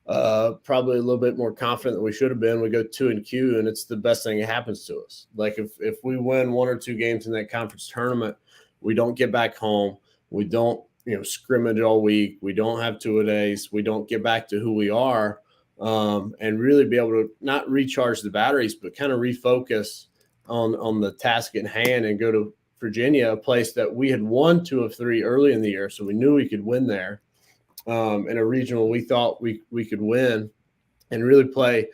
Speaker 7: probably a little bit more confident than we should have been. We go 2-Q, and it's the best thing that happens to us. Like if we win 1 or 2 games in that conference tournament, we don't get back home. We don't, scrimmage all week. We don't have 2-a-days. We don't get back to who we are, and really be able to not recharge the batteries, but kind of refocus on the task at hand and go to Virginia, a place that we had won 2 of 3 early in the year. So we knew we could win there. In a regional we thought we could win and really play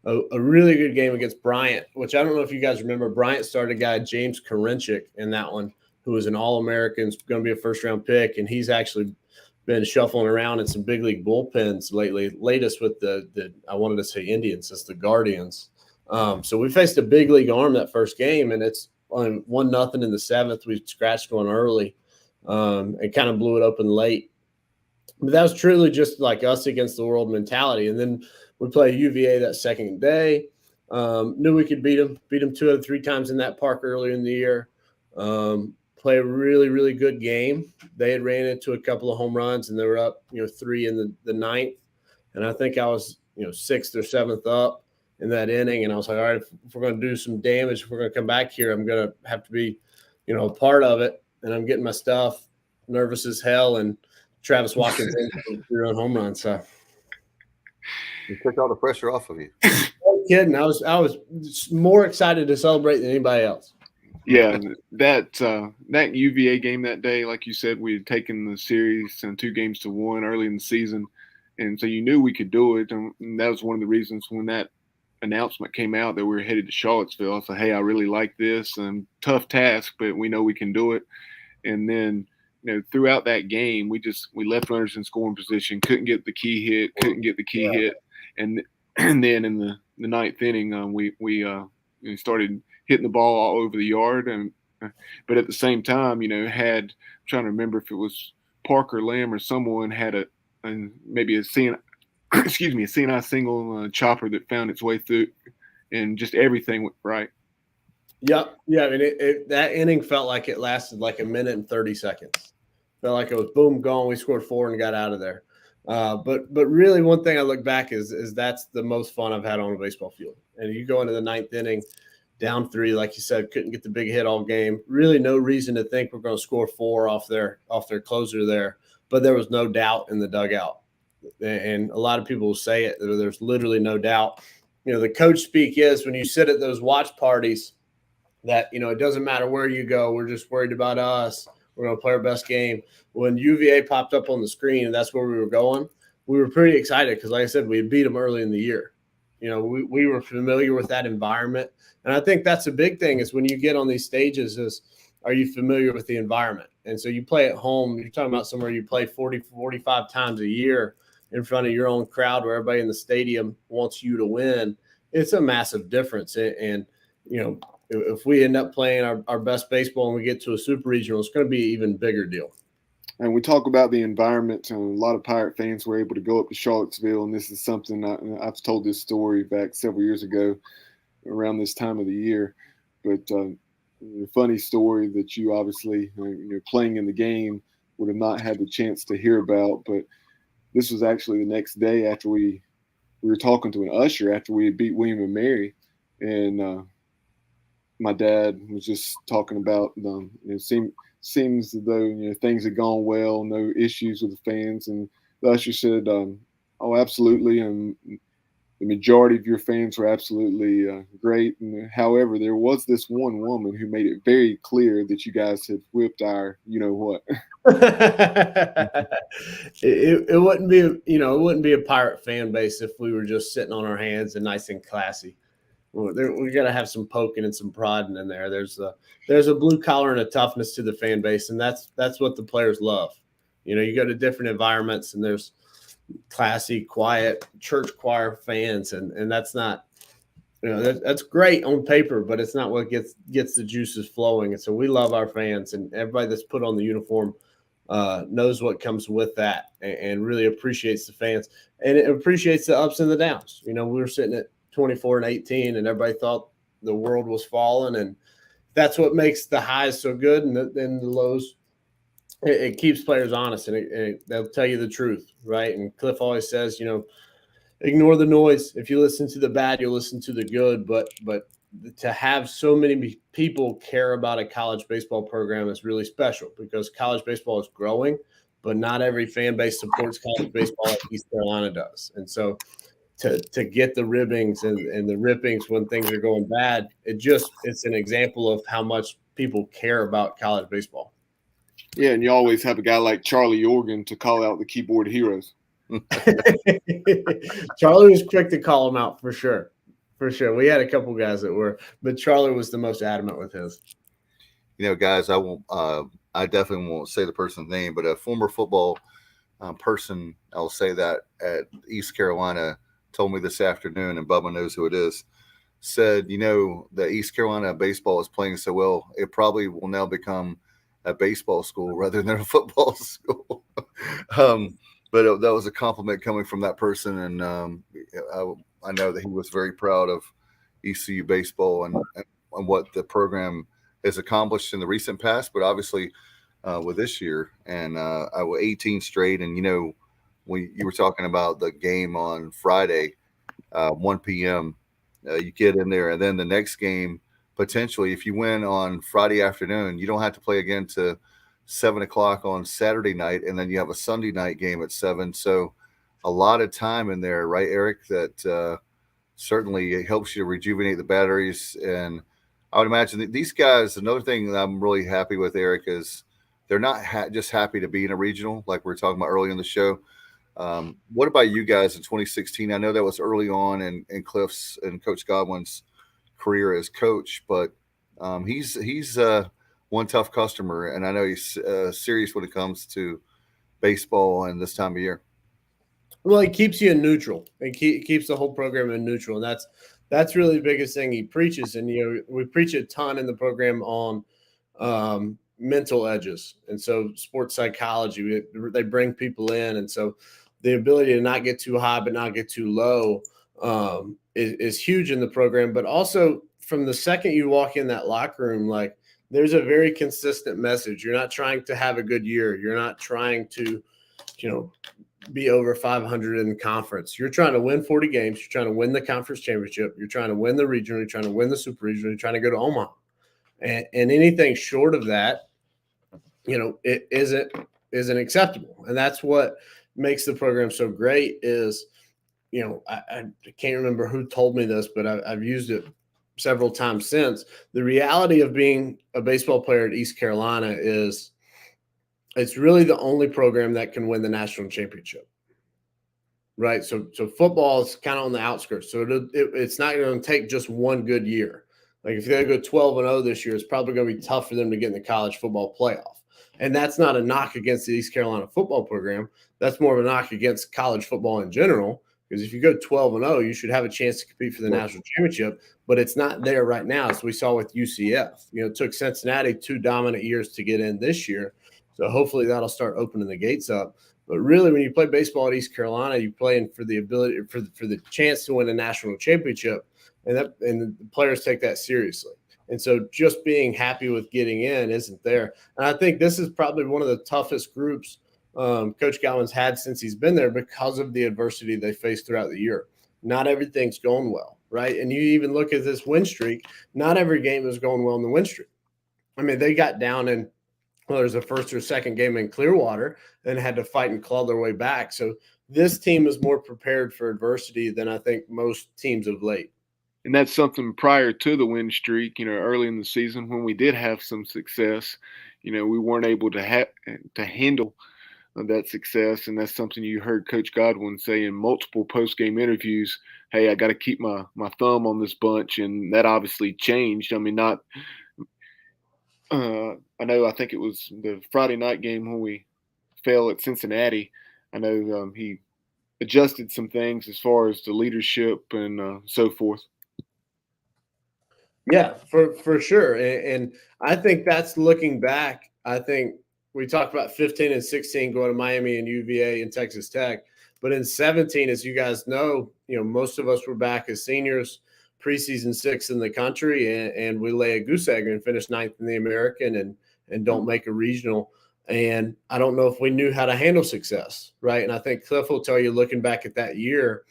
Speaker 7: a really good game against Bryant, which I don't know if you guys remember. Bryant started a guy, James Karinchik, in that one, who was an All-American, going to be a first-round pick, and he's actually been shuffling around in some big league bullpens lately, latest with the I wanted to say Indians, it's the Guardians. So we faced a big league arm that first game, and it's on 1-0 in the 7th. We scratched one early and kind of blew it open late. But that was truly just like us against the world mentality. And then we played UVA that second day. Knew we could beat them 2 out of 3 times in that park earlier in the year. Play a really, really good game. They had ran into a couple of home runs, and they were up, 3 in the 9th. And I think I was, 6th or 7th up in that inning. And I was like, all right, if we're going to do some damage, if we're going to come back here, I'm going to have to be, a part of it. And I'm getting my stuff, nervous as hell. And Travis Watkins in your own home run. So
Speaker 2: you took all the pressure off of you.
Speaker 7: No kidding. I was more excited to celebrate than anybody else.
Speaker 6: Yeah, that UVA game that day, like you said, we had taken the series and 2 games to 1 early in the season, and so you knew we could do it. And that was one of the reasons when that announcement came out that we were headed to Charlottesville. I said, "Hey, I really like this, and tough task, but we know we can do it." And then, throughout that game, we left runners in scoring position, couldn't get the key hit, and then in the 9th inning, we started hitting the ball all over the yard, but at the same time, I'm trying to remember if it was Parker Lamb or someone had maybe a CNI single chopper that found its way through, and just everything went right.
Speaker 7: Yep. Yeah. I mean, that inning felt like it lasted like 1 minute and 30 seconds. Felt like it was boom, gone. We scored 4 and got out of there. But really, one thing I look back is that's the most fun I've had on a baseball field. And you go into the 9th inning, down 3, like you said, couldn't get the big hit all game. Really, no reason to think we're going to score 4 off their closer there. But there was no doubt in the dugout, and a lot of people will say it. There's literally no doubt. The coach speak is when you sit at those watch parties that it doesn't matter where you go. We're just worried about us. We're going to play our best game. When UVA popped up on the screen and that's where we were going, we were pretty excited because, like I said, we had beat them early in the year. We were familiar with that environment. And I think that's a big thing is when you get on these stages is, are you familiar with the environment? And so you play at home. You're talking about somewhere you play 40, 45 times a year in front of your own crowd where everybody in the stadium wants you to win. It's a massive difference. And if we end up playing our best baseball and we get to a super regional, it's going to be an even bigger deal.
Speaker 6: And we talk about the environment. A lot of Pirate fans were able to go up to Charlottesville, and this is something I've told this story back several years ago around this time of the year. But a funny story that you obviously, playing in the game, would have not had the chance to hear about. But this was actually the next day after we were talking to an usher after we had beat William and Mary. And my dad was just talking about it seems as though things had gone well, no issues with the fans, and the usher said, "Oh, absolutely, and the majority of your fans were absolutely great. And however, there was this one woman who made it very clear that you guys had whipped our, what."
Speaker 7: It wouldn't be, it wouldn't be a Pirate fan base if we were just sitting on our hands and nice and classy. We got to have some poking and some prodding in there. There's a blue collar and a toughness to the fan base, and that's what the players love. You go to different environments, and there's classy, quiet church choir fans, and that's not, that's great on paper, but it's not what gets the juices flowing. And so we love our fans, and everybody that's put on the uniform knows what comes with that, and really appreciates the fans, and it appreciates the ups and the downs. We were sitting at 24-18, and everybody thought the world was falling, and that's what makes the highs so good, and then the lows. It keeps players honest, and they'll tell you the truth, right? And Cliff always says, ignore the noise. If you listen to the bad, you'll listen to the good. But to have so many people care about a college baseball program is really special, because college baseball is growing, but not every fan base supports college baseball like East Carolina does. And so to get the ribbings and the rippings when things are going bad, it's an example of how much people care about college baseball.
Speaker 6: Yeah, and you always have a guy like Charlie Organ to call out the keyboard heroes.
Speaker 7: Charlie was quick to call him out for sure. For sure. We had a couple guys that were, but Charlie was the most adamant with his.
Speaker 2: Guys, I definitely won't say the person's name, but a former football person, I'll say that, at East Carolina told me this afternoon, and Bubba knows who it is, said, that East Carolina baseball is playing so well, it probably will now become a baseball school rather than a football school. But that was a compliment coming from that person, and I know that he was very proud of ECU baseball and what the program has accomplished in the recent past, but obviously with this year. And I was 18 straight, and when you were talking about the game on Friday, 1 p.m., you get in there, and then the next game, potentially, if you win on Friday afternoon, you don't have to play again to 7 o'clock on Saturday night, and then you have a Sunday night game at 7. So a lot of time in there, right, Eric, that certainly it helps you rejuvenate the batteries. And I would imagine that these guys, another thing that I'm really happy with, Eric, is they're not just happy to be in a regional like we were talking about early in the show. What about you guys in 2016? I know that was early on in Cliff's and Coach Godwin's career as coach, but he's one tough customer, and I know he's serious when it comes to baseball and this time of year.
Speaker 7: Well, he keeps you in neutral. It keeps the whole program in neutral, and that's really the biggest thing he preaches. And we preach a ton in the program on mental edges, and so sports psychology. They bring people in, and so the ability to not get too high but not get too low is huge in the program. But also, from the second you walk in that locker room, like, there's a very consistent message. You're not trying to have a good year. You're not trying to, be over 500 in the conference. You're trying to win 40 games. You're trying to win the conference championship. You're trying to win the regional. You're trying to win the super regional. You're trying to go to Omaha. And anything short of that, it isn't acceptable. And that's what makes the program so great is, I can't remember who told me this, but I've used it several times since. The reality of being a baseball player at East Carolina is it's really the only program that can win the national championship. right? So football is kind of on the outskirts. So it's not going to take just one good year. Like if they go 12-0 this year, it's probably going to be tough for them to get in the college football playoff. And that's not a knock against the East Carolina football program. That's more of a knock against college football in general. Because if you go 12-0, you should have a chance to compete for the national championship. But it's not there right now, as we saw with UCF. It took Cincinnati 2 dominant years to get in this year. So hopefully that'll start opening the gates up. But really, when you play baseball at East Carolina, you're playing for the ability for the chance to win a national championship, and the players take that seriously. And so just being happy with getting in isn't there. And I think this is probably one of the toughest groups Coach Galvin's had since he's been there because of the adversity they faced throughout the year. Not everything's going well, right? And you even look at this win streak, not every game is going well in the win streak. I mean, they got down in there's a first or second game in Clearwater and had to fight and claw their way back. So this team is more prepared for adversity than I think most teams of late.
Speaker 6: And that's something prior to the win streak, early in the season when we did have some success, we weren't able to handle that success. And that's something you heard Coach Godwin say in multiple post-game interviews. Hey, I got to keep my thumb on this bunch. And that obviously changed. I mean, I think it was the Friday night game when we fell at Cincinnati. I know he adjusted some things as far as the leadership and so forth.
Speaker 7: Yeah, for sure. And I think that's looking back. I think we talked about 15 and 16 going to Miami and UVA and Texas Tech. But in 17, as you guys know, most of us were back as seniors, preseason 6th in the country, and we lay a goose egg and finish 9th in the American and don't make a regional. And I don't know if we knew how to handle success, right? And I think Cliff will tell you, looking back at that year,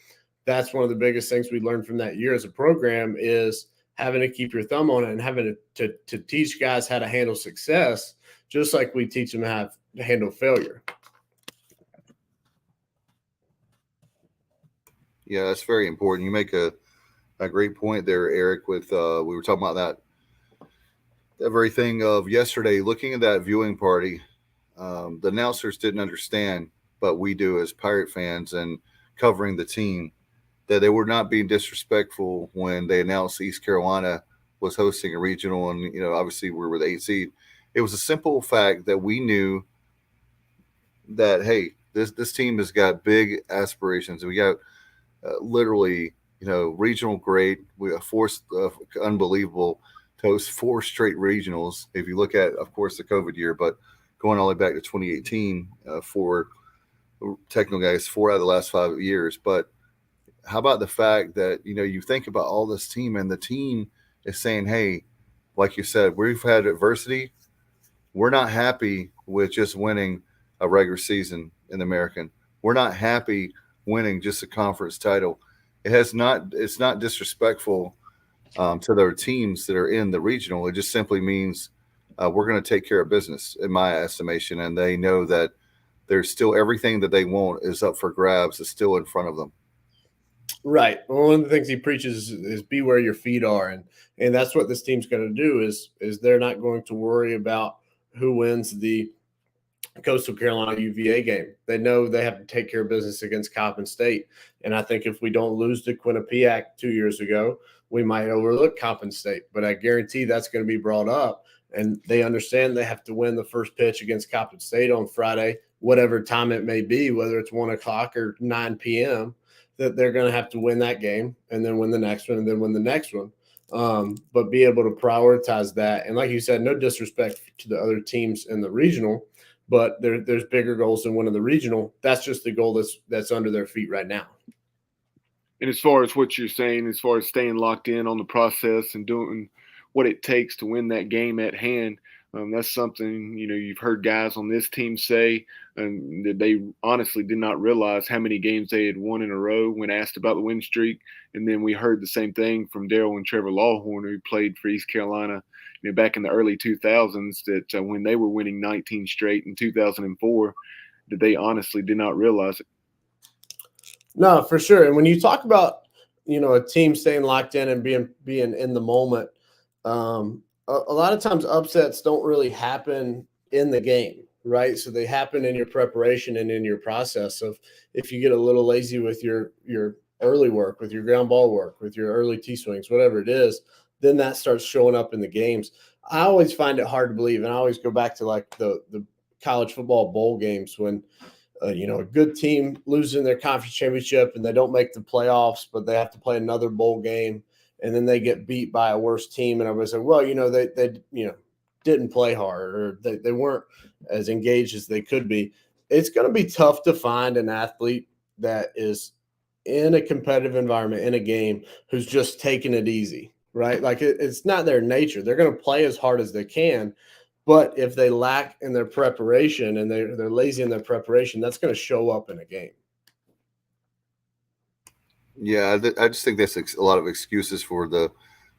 Speaker 7: that's one of the biggest things we learned from that year as a program is having to keep your thumb on it and having to teach guys how to handle success, just like we teach them how to handle failure.
Speaker 2: Yeah, that's very important. You make a great point there, Eric, with we were talking about that very thing of yesterday, looking at that viewing party. The announcers didn't understand, but we do as Pirate fans and covering the team, that they were not being disrespectful when they announced East Carolina was hosting a regional. And, obviously we were the 8th seed. It was a simple fact that we knew that, hey, this team has got big aspirations. We got literally, regional grade. We have forced unbelievable to host 4 straight regionals. If you look at, of course, the COVID year, but going all the way back to 2018 for technical guys, 4 out of the last 5 years. But how about the fact that, you think about all this team and the team is saying, hey, like you said, we've had adversity. We're not happy with just winning a regular season in the American. We're not happy winning just a conference title. It's not disrespectful to their teams that are in the regional. It just simply means we're going to take care of business, in my estimation. And they know that there's still everything that they want is up for grabs. It's still in front of them.
Speaker 7: Right. Well, one of the things he preaches is be where your feet are. And that's what this team's going to do is they're not going to worry about who wins the Coastal Carolina UVA game. They know they have to take care of business against Coppin State. And I think if we don't lose to Quinnipiac 2 years ago, we might overlook Coppin State. But I guarantee that's going to be brought up. And they understand they have to win the first pitch against Coppin State on Friday, whatever time it may be, whether it's 1 o'clock or 9 p.m., that they're going to have to win that game and then win the next one and then win the next one. But be able to prioritize that. And like you said, no disrespect to the other teams in the regional, but there's bigger goals than winning the regional. That's just the goal that's under their feet right now.
Speaker 6: And as far as what you're saying, as far as staying locked in on the process and doing what it takes to win that game at hand, that's something, you've heard guys on this team say that they honestly did not realize how many games they had won in a row when asked about the win streak. And then we heard the same thing from Daryl and Trevor Lawhorn, who played for East Carolina back in the early 2000s, that when they were winning 19 straight in 2004, that they honestly did not realize it.
Speaker 7: No, for sure. And when you talk about, a team staying locked in and being in the moment, a lot of times upsets don't really happen in the game, right? So they happen in your preparation and in your process of if you get a little lazy with your early work, with your ground ball work, with your early T swings, whatever it is, then that starts showing up in the games. I always find it hard to believe, and I always go back to like the college football bowl games when a good team loses in their conference championship and they don't make the playoffs, but they have to play another bowl game, and then they get beat by a worse team, and everybody's like, well, they didn't play hard, or they weren't as engaged as they could be. It's going to be tough to find an athlete that is in a competitive environment in a game who's just taking it easy, right? Like it's not their nature. They're going to play as hard as they can, but if they lack in their preparation and they're lazy in their preparation, that's going to show up in a game.
Speaker 2: Yeah, I just think that's a lot of excuses for the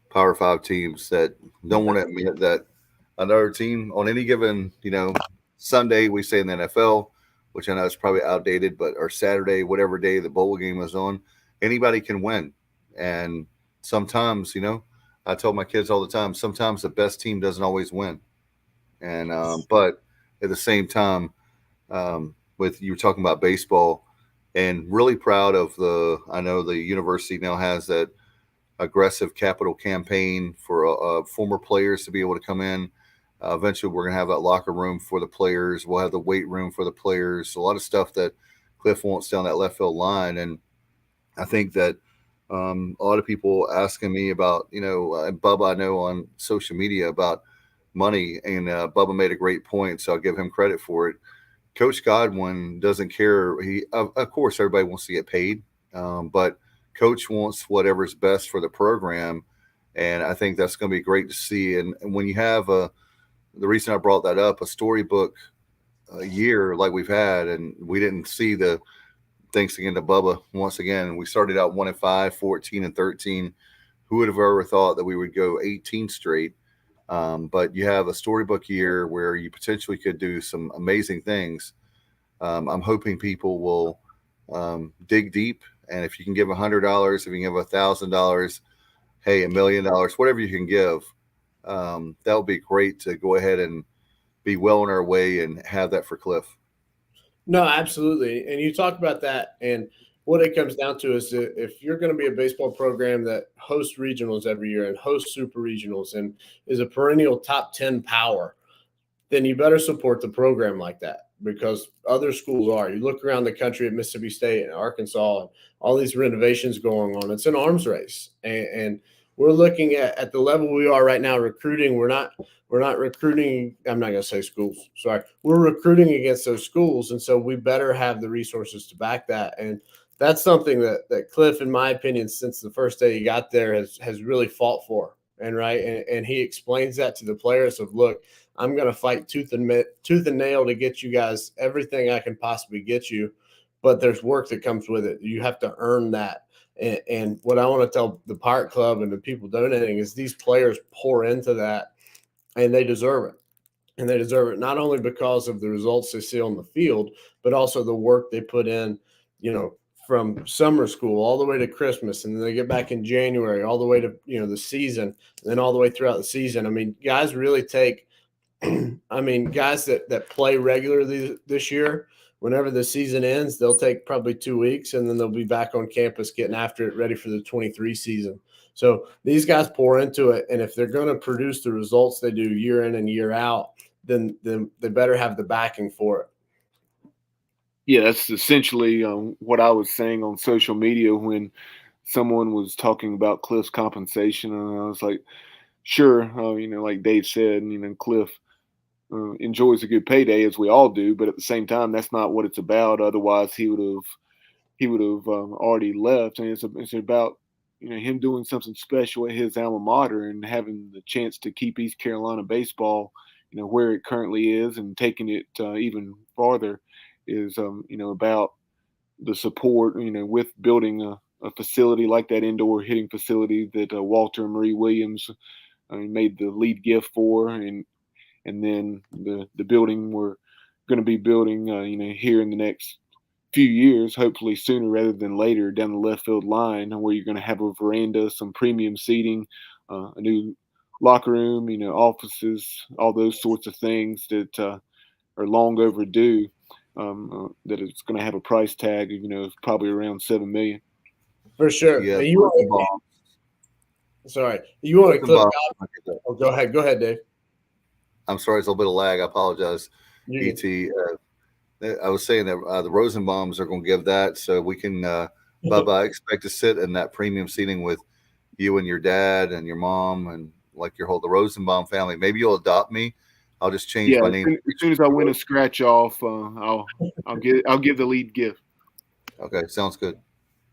Speaker 2: Power 5 teams that don't want to admit that another team on any given, Sunday, we say in the NFL, which I know is probably outdated, but or Saturday, whatever day the bowl game is on, anybody can win. And sometimes, I tell my kids all the time, sometimes the best team doesn't always win. And but at the same time, with you were talking about baseball, and really proud of I know the university now has that aggressive capital campaign for former players to be able to come in. Eventually, we're going to have that locker room for the players. We'll have the weight room for the players. A lot of stuff that Cliff wants down that left field line. And I think that a lot of people asking me about, and Bubba, I know on social media about money, and Bubba made a great point, so I'll give him credit for it. Coach Godwin doesn't care. Of course, everybody wants to get paid, but Coach wants whatever's best for the program, and I think that's going to be great to see. And when you have the reason I brought that up, a storybook year like we've had, and we didn't see thanks again to Bubba once again. We started out 1-5, 14 and 13. Who would have ever thought that we would go 18 straight? But you have a storybook year where you potentially could do some amazing things. I'm hoping people will dig deep, and if you can give $100, if you can give $1,000, hey, $1 million, whatever you can give, that would be great to go ahead and be well on our way and have that for Cliff.
Speaker 7: No, absolutely. And you talk about that, and what it comes down to is that if you're going to be a baseball program that hosts regionals every year and hosts super regionals and is a perennial top 10 power, then you better support the program like that, because other schools are. You look around the country at Mississippi State and Arkansas and all these renovations going on. It's an arms race. And we're looking at the level we are right now recruiting. We're not recruiting. I'm not going to say schools. Sorry. We're recruiting against those schools. And so we better have the resources to back that. And that's something that Cliff, in my opinion, since the first day he got there, has really fought for. And he explains that to the players of, look, I'm going to fight tooth and nail to get you guys everything I can possibly get you, but there's work that comes with it. You have to earn that. And what I want to tell the Pirate Club and the people donating is these players pour into that, and they deserve it. And they deserve it not only because of the results they see on the field, but also the work they put in, from summer school all the way to Christmas, and then they get back in January, all the way to, the season, and then all the way throughout the season. I mean, guys really take guys that play regularly this year, whenever the season ends, they'll take probably 2 weeks, and then they'll be back on campus getting after it, ready for the 23 season. So these guys pour into it, and if they're going to produce the results they do year in and year out, then they better have the backing for it.
Speaker 6: Yeah, that's essentially what I was saying on social media when someone was talking about Cliff's compensation, and I was like, sure, like Dave said, Cliff enjoys a good payday, as we all do, but at the same time, that's not what it's about. Otherwise, he would have already left. And it's about him doing something special at his alma mater and having the chance to keep East Carolina baseball, where it currently is, and taking it even farther is about the support, with building a facility like that indoor hitting facility that Walter and Marie Williams made the lead gift for, and then the building we're going to be building, here in the next few years, hopefully sooner rather than later, down the left field line, where you're going to have a veranda, some premium seating, a new locker room, offices, all those sorts of things that are long overdue. That it's going to have a price tag of, probably around $7 million.
Speaker 7: For sure.
Speaker 2: Yeah,
Speaker 7: And you want to clip God? Oh, go ahead, Dave.
Speaker 2: I'm sorry, it's a little bit of lag. I apologize, ET. I was saying that the Rosenbaums are going to give that, so we can. Bubba, I expect to sit in that premium seating with you and your dad and your mom and like the Rosenbaum family. Maybe you'll adopt me. I'll just change my name.
Speaker 6: As soon as I win a scratch off, I'll give the lead gift.
Speaker 2: Okay, sounds good.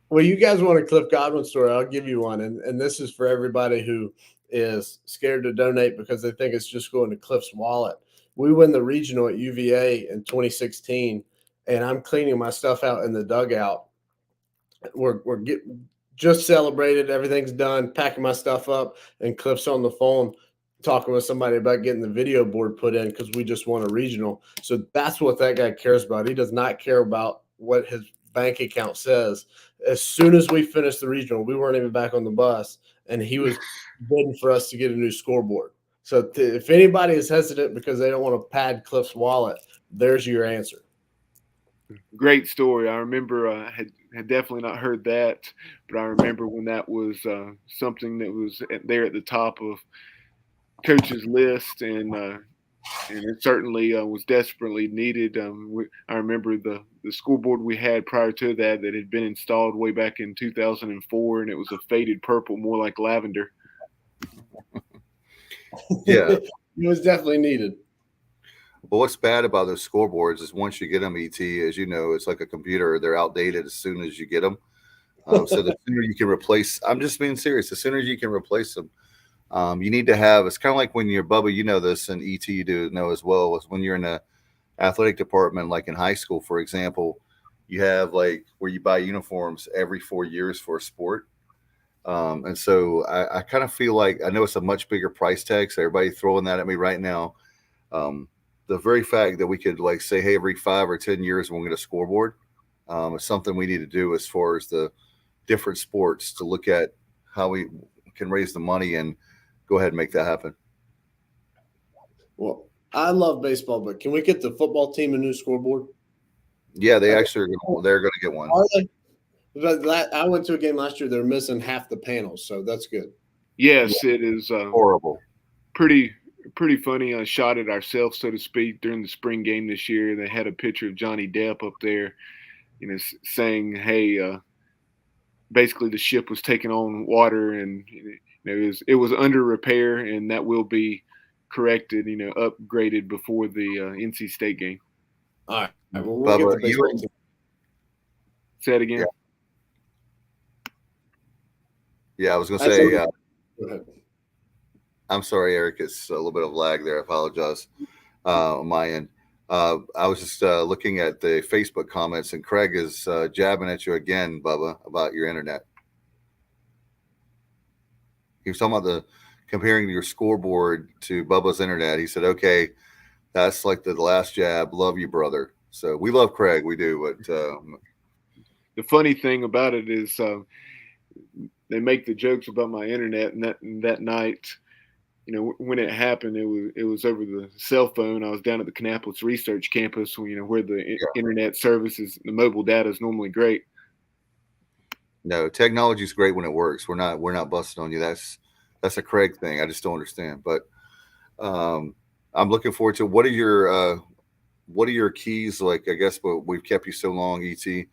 Speaker 7: Well, you guys want a Cliff Godwin story? I'll give you one, and this is for everybody who is scared to donate because they think it's just going to Cliff's wallet. We win the regional at UVA in 2016, and I'm cleaning my stuff out in the dugout. We're just celebrated. Everything's done. Packing my stuff up, and Cliff's on the phone talking with somebody about getting the video board put in because we just won a regional. So that's what that guy cares about. He does not care about what his bank account says. As soon as we finished the regional, we weren't even back on the bus, and he was bidding for us to get a new scoreboard. So if anybody is hesitant because they don't want to pad Cliff's wallet, there's your answer.
Speaker 6: Great story. I remember I had definitely not heard that, but I remember when that was something that was there at the top of coach's list, and it certainly was desperately needed. I remember the scoreboard we had prior to that had been installed way back in 2004, and it was a faded purple, more like lavender.
Speaker 2: Yeah.
Speaker 7: It was definitely needed.
Speaker 2: Well, what's bad about those scoreboards is once you get them, ET, as you know, it's like a computer. They're outdated as soon as you get them. So the sooner you can replace – I'm just being serious. The sooner you can replace them, you need to have – it's kind of like when you're – Bubba, you know this, and ET, you do know as well, is when you're in the athletic department, like in high school, for example, you have like where you buy uniforms every 4 years for a sport. And so I kind of feel like – I know it's a much bigger price tag, so everybody throwing that at me right now. The very fact that we could like say, hey, every 5 or 10 years we'll get a scoreboard is something we need to do as far as the different sports to look at how we can raise the money and go ahead and make that happen.
Speaker 7: Well, I love baseball, but can we get the football team a new scoreboard?
Speaker 2: Yeah, they actually they're going to get one.
Speaker 7: Are they? I went to a game last year. They're missing half the panels, so that's good.
Speaker 6: Yes, it is
Speaker 2: horrible.
Speaker 6: Pretty funny. Shot it ourselves, so to speak, during the spring game this year. They had a picture of Johnny Depp up there, saying, "Hey, basically the ship was taking on water, and it was under repair, and that will be corrected, upgraded before the NC State game."
Speaker 7: All right. Well, we'll get the baseball team.
Speaker 6: Say it again.
Speaker 2: Yeah, I was going to say.
Speaker 7: Go ahead.
Speaker 2: I'm sorry, Eric. It's a little bit of lag there. I apologize on my end. I was just looking at the Facebook comments, and Craig is jabbing at you again, Bubba, about your internet. He was talking about comparing your scoreboard to Bubba's internet. He said, okay, that's like the last jab. Love you, brother. So we love Craig. We do. But
Speaker 6: the funny thing about it is they make the jokes about my internet, and that night – when it happened, it was over the cell phone. I was down at the Kannapolis Research Campus, where the internet services, the mobile data is normally great.
Speaker 2: No, technology is great when it works. We're not busting on you. That's a Craig thing. I just don't understand. But I'm looking forward to what are your keys? Like, I guess, but we've kept you so long, ET.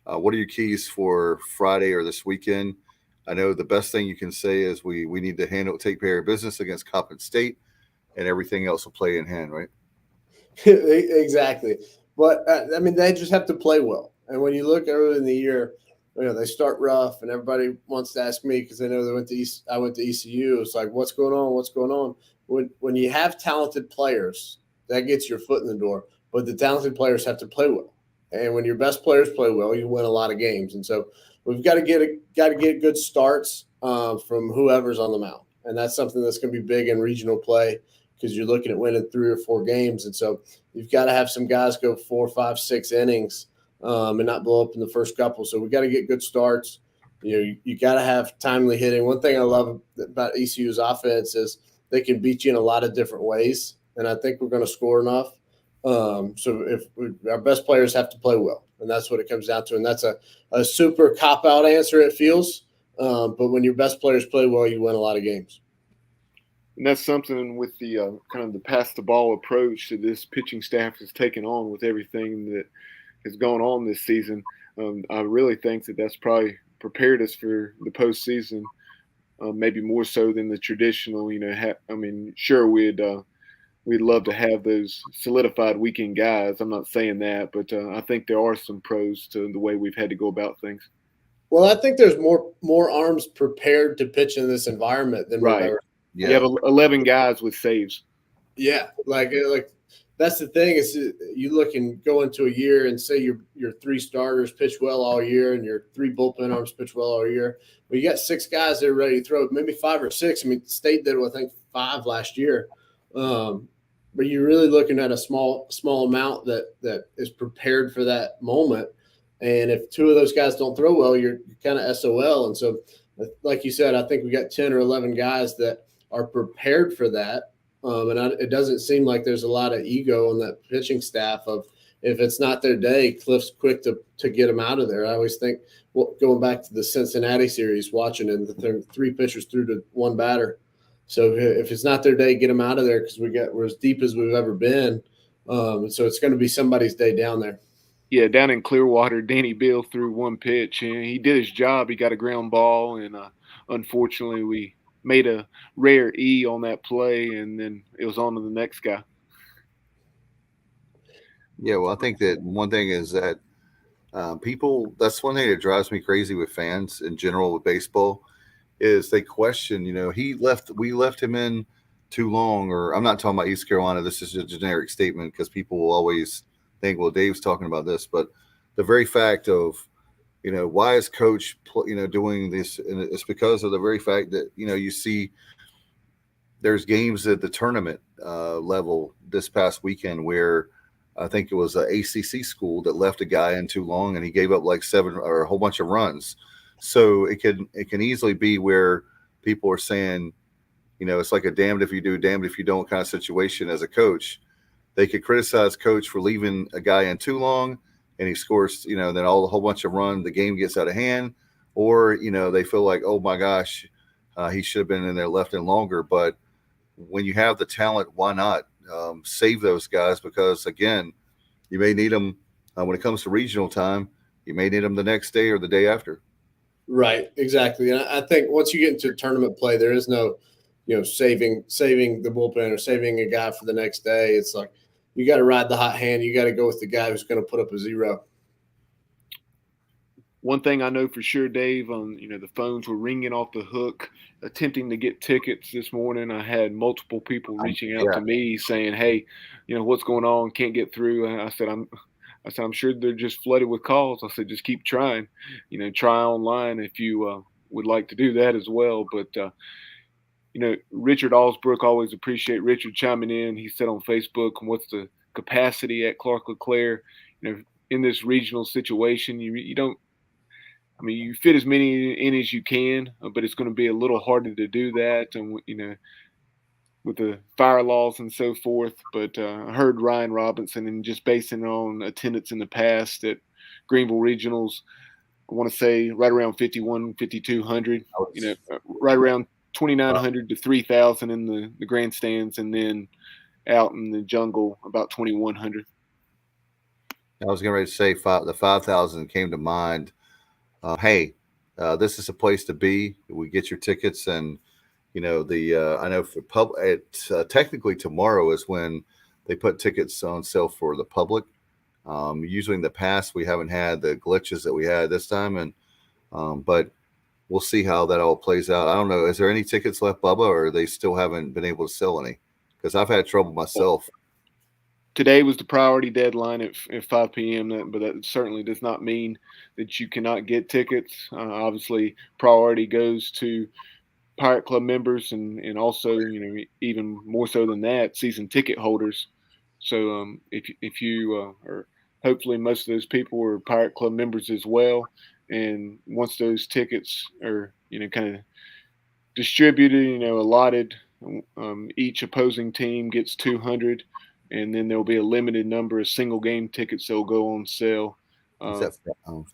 Speaker 2: What are your keys for Friday or this weekend? I know the best thing you can say is we need to take care of business against Coppin State, and everything else will play in hand, right?
Speaker 7: Exactly. But, they just have to play well. And when you look early in the year, they start rough, and everybody wants to ask me because they know I went to ECU. It's like, what's going on? What's going on? When you have talented players, that gets your foot in the door. But the talented players have to play well. And when your best players play well, you win a lot of games. And so we've got to get good starts from whoever's on the mound, and that's something that's going to be big in regional play because you're looking at winning 3 or 4 games, and so you've got to have some guys go 4, 5, 6 innings and not blow up in the first couple. So we got to get good starts. You got to have timely hitting. One thing I love about ECU's offense is they can beat you in a lot of different ways, and I think we're going to score enough So our best players have to play well, and that's what it comes down to. And that's a super cop-out answer, it feels. But when your best players play well, you win a lot of games.
Speaker 6: And that's something with the kind of the pass the ball approach that this pitching staff has taken on with everything that has gone on this season. I really think that that's probably prepared us for the postseason, maybe more so than the traditional. Sure, we'd love to have those solidified weekend guys. I'm not saying that, but I think there are some pros to the way we've had to go about things.
Speaker 7: Well, I think there's more arms prepared to pitch in this environment than we've ever.
Speaker 6: Yeah. You have 11 guys with saves.
Speaker 7: Yeah, like that's the thing is you look and go into a year and say your 3 starters pitch well all year and your 3 bullpen arms pitch well all year. Well, you got 6 guys that are ready to throw, maybe 5 or 6. I mean, State did, I think, 5 last year. But you're really looking at a small amount that is prepared for that moment. And if 2 of those guys don't throw well, you're kind of SOL. And so, like you said, I think we got 10 or 11 guys that are prepared for that. It doesn't seem like there's a lot of ego on that pitching staff of if it's not their day, Cliff's quick to get them out of there. I always think going back to the Cincinnati series, watching it, the 3 pitchers threw to 1 batter. So if it's not their day, get them out of there because we're as deep as we've ever been. So it's going to be somebody's day down there.
Speaker 6: Yeah, down in Clearwater, Danny Bill threw 1 pitch, and he did his job. He got a ground ball, and unfortunately we made a rare E on that play, and then it was on to the next guy.
Speaker 2: Yeah, well, I think that one thing is that that's one thing that drives me crazy with fans in general with baseball is they question, we left him in too long, or I'm not talking about East Carolina. This is a generic statement because people will always think, well, Dave's talking about this, but the very fact of, why is coach, doing this? And it's because of the very fact that, you see there's games at the tournament level this past weekend where I think it was an ACC school that left a guy in too long and he gave up like 7 or a whole bunch of runs. So it can easily be where people are saying, it's like a damned if you do, damned if you don't kind of situation as a coach. They could criticize coach for leaving a guy in too long and he scores, then a whole bunch of run, the game gets out of hand, or, they feel like, oh my gosh, he should have been in there left in longer. But when you have the talent, why not save those guys? Because again, you may need them when it comes to regional time, you may need them the next day or the day after.
Speaker 7: Right, exactly. And I think once you get into tournament play, there is no, saving the bullpen or saving a guy for the next day. It's like you got to ride the hot hand. You got to go with the guy who's going to put up a 0.
Speaker 6: One thing I know for sure, Dave, the phones were ringing off the hook, attempting to get tickets this morning. I had multiple people reaching out to me saying, "Hey, what's going on? Can't get through." And I said, I'm sure they're just flooded with calls. I said, just keep trying. Try online if you would like to do that as well. But Richard Allsbrook, always appreciate Richard chiming in. He said on Facebook, "What's the capacity at Clark LeClaire?" In this regional situation, you don't. You fit as many in as you can, but it's going to be a little harder to do that, and with the fire laws and so forth. But I heard Ryan Robinson, and just basing on attendance in the past at Greenville Regionals, I want to say right around 5,200, right around 2,900 to 3,000 in the grandstands, and then out in the jungle about 2,100.
Speaker 2: I was getting ready to say the 5,000 came to mind. This is a place to be. We get your tickets, and I know for technically tomorrow is when they put tickets on sale for the public. Usually in the past we haven't had the glitches that we had this time, and but we'll see how that all plays out. I don't know. Is there any tickets left, Bubba, or they still haven't been able to sell any? Because I've had trouble myself.
Speaker 6: Today was the priority deadline at 5 p.m., but that certainly does not mean that you cannot get tickets. Obviously, priority goes to Pirate Club members and also, even more so than that, season ticket holders. So if you are, hopefully most of those people are Pirate Club members as well. And once those tickets are, kind of distributed, allotted, each opposing team gets 200. and then there'll be a limited number of single game tickets that'll go on sale.
Speaker 2: Is that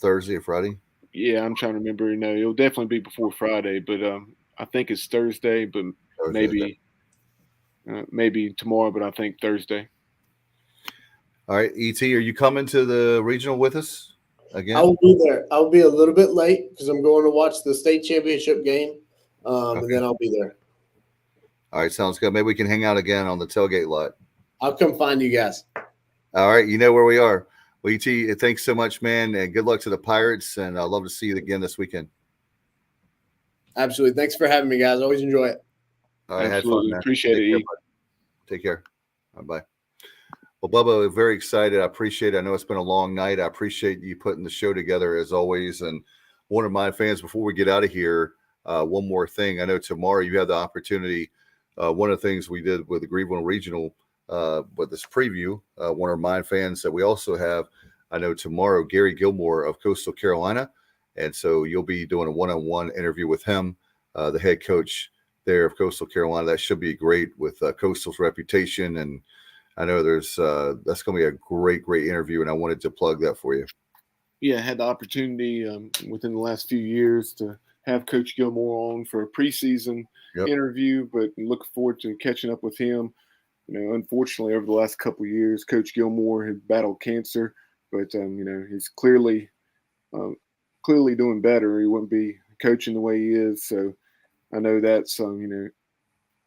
Speaker 2: Thursday or Friday?
Speaker 6: Yeah, I'm trying to remember. No, it'll definitely be before Friday, but I think it's Thursday, but maybe tomorrow, but I think Thursday.
Speaker 2: All right, ET, are you coming to the regional with us again?
Speaker 7: I will be there. I'll be a little bit late because I'm going to watch the state championship game, and then I'll be there.
Speaker 2: All right, sounds good. Maybe we can hang out again on the tailgate lot.
Speaker 7: I'll come find you guys.
Speaker 2: All right, you know where we are. Well, ET, thanks so much, man, and good luck to the Pirates, and I'd love to see you again this weekend.
Speaker 7: Absolutely. Thanks for having me, guys. Always enjoy it.
Speaker 2: All right,
Speaker 6: Absolutely.
Speaker 2: Had fun,
Speaker 6: Appreciate it.
Speaker 2: Take care. Bye. Well, Bubba, very excited. I appreciate it. I know it's been a long night. I appreciate you putting the show together as always. And one of my fans, before we get out of here, one more thing. I know tomorrow you have the opportunity. One of the things we did with the Greenville Regional with this preview, one of my fans that we also have, I know tomorrow, Gary Gilmore of Coastal Carolina. And so you'll be doing a one-on-one interview with him, the head coach there of Coastal Carolina. That should be great with Coastal's reputation. And I know that's going to be a great interview, and I wanted to plug that for you.
Speaker 6: Yeah, I had the opportunity within the last few years to have Coach Gilmore on for a preseason interview, but look forward to catching up with him. You know, unfortunately, over the last couple of years, Coach Gilmore had battled cancer, but you know, he's clearly doing better. He wouldn't be coaching the way he is, so I know that's you know,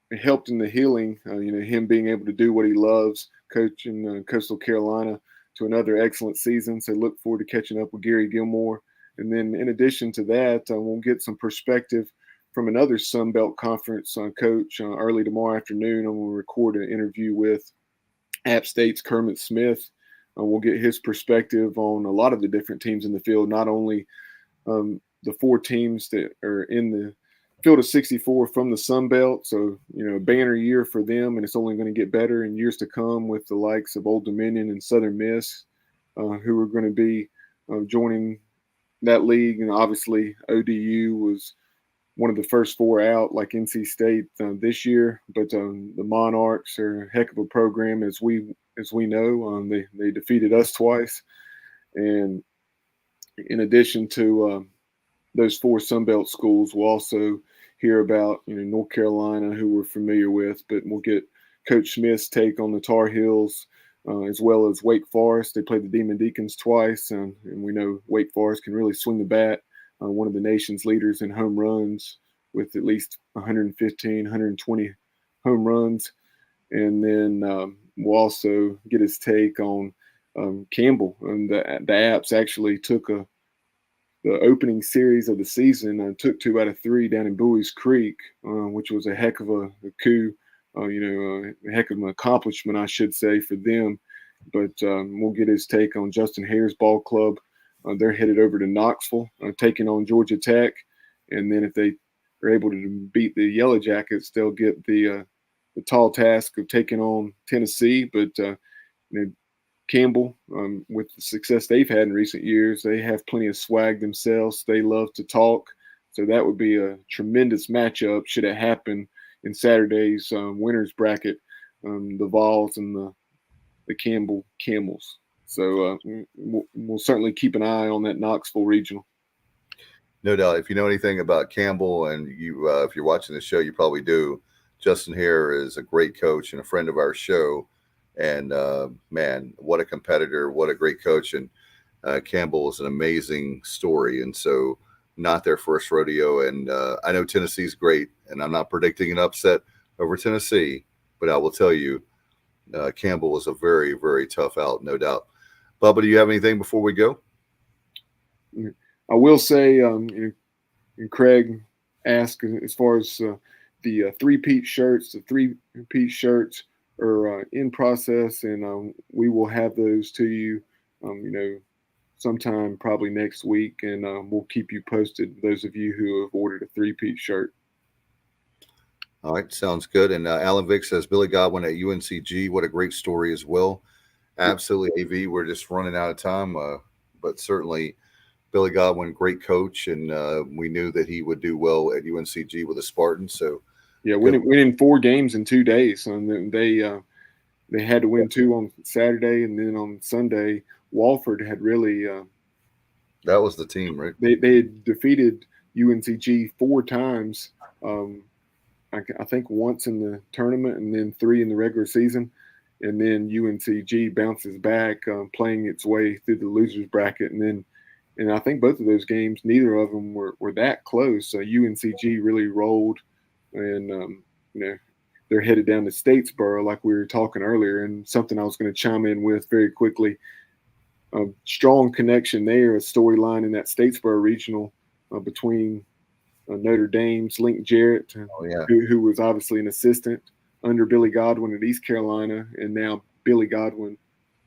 Speaker 6: it helped in the healing, you know, him being able to do what he loves, coaching Coastal Carolina to another excellent season. So look forward to catching up with Gary Gilmore. And then in addition to that, we'll get some perspective from another Sun Belt Conference coach early tomorrow afternoon. I'm going to record an interview with App State's Kermit Smith. We'll get his perspective on a lot of the different teams in the field, not only the 4 teams that are in the field of 64 from the Sun Belt. So, you know, a banner year for them, and it's only going to get better in years to come with the likes of Old Dominion and Southern Miss, who are going to be joining that league. And obviously ODU was one of the first 4 out, like NC State this year. But the Monarchs are a heck of a program, as we know. They defeated us twice. And in addition to those 4 Sun Belt schools, we'll also hear about, you know, North Carolina, who we're familiar with, but we'll get Coach Smith's take on the Tar Heels, as well as Wake Forest. They played the Demon Deacons twice, and we know Wake Forest can really swing the bat. One of the nation's leaders in home runs with at least 115, 120 home runs. And then we'll also get his take on Campbell. And the Apps actually took the opening series of the season, took 2 out of 3 down in Bowie's Creek, which was a heck of a coup, a heck of an accomplishment, I should say, for them. But we'll get his take on Justin Hare's ball club. They're headed over to Knoxville, taking on Georgia Tech. And then if they are able to beat the Yellow Jackets, they'll get the tall task of taking on Tennessee. But you know, Campbell, with the success they've had in recent years, they have plenty of swag themselves. They love to talk. So that would be a tremendous matchup should it happen in Saturday's winners bracket, the Vols and the Campbell Camels. So we'll certainly keep an eye on that Knoxville regional.
Speaker 2: No doubt. If you know anything about Campbell, and you, if you're watching the show, you probably do. Justin Hare is a great coach and a friend of our show. And man, what a competitor, what a great coach. And Campbell is an amazing story. And so not their first rodeo. And I know Tennessee's great, and I'm not predicting an upset over Tennessee, but I will tell you, Campbell was a very, very tough out, no doubt. Bubba, do you have anything before we go?
Speaker 6: I will say, and Craig asked as far as the three-peat shirts, are in process, and we will have those to you, sometime probably next week, and we'll keep you posted, those of you who have ordered a three-peat shirt.
Speaker 2: All right, sounds good. And Alan Vick says, Billy Godwin at UNCG, what a great story as well. Absolutely, AV, we're just running out of time, but certainly Billy Godwin, great coach, and we knew that he would do well at UNCG with the Spartans. So
Speaker 6: yeah, winning 4 games in 2 days, and they they had to win 2 on Saturday, and then on Sunday, Walford had really
Speaker 2: that was the team, right?
Speaker 6: They had defeated UNCG 4 times. I think once in the tournament, and then 3 in the regular season. And then UNCG bounces back, playing its way through the losers bracket, and I think both of those games, neither of them were that close. So UNCG really rolled, and they're headed down to Statesboro, like we were talking earlier. And something I was going to chime in with very quickly: strong connection there, a storyline in that Statesboro regional between Notre Dame's Link Jarrett, who was obviously an assistant under Billy Godwin at East Carolina, and now Billy Godwin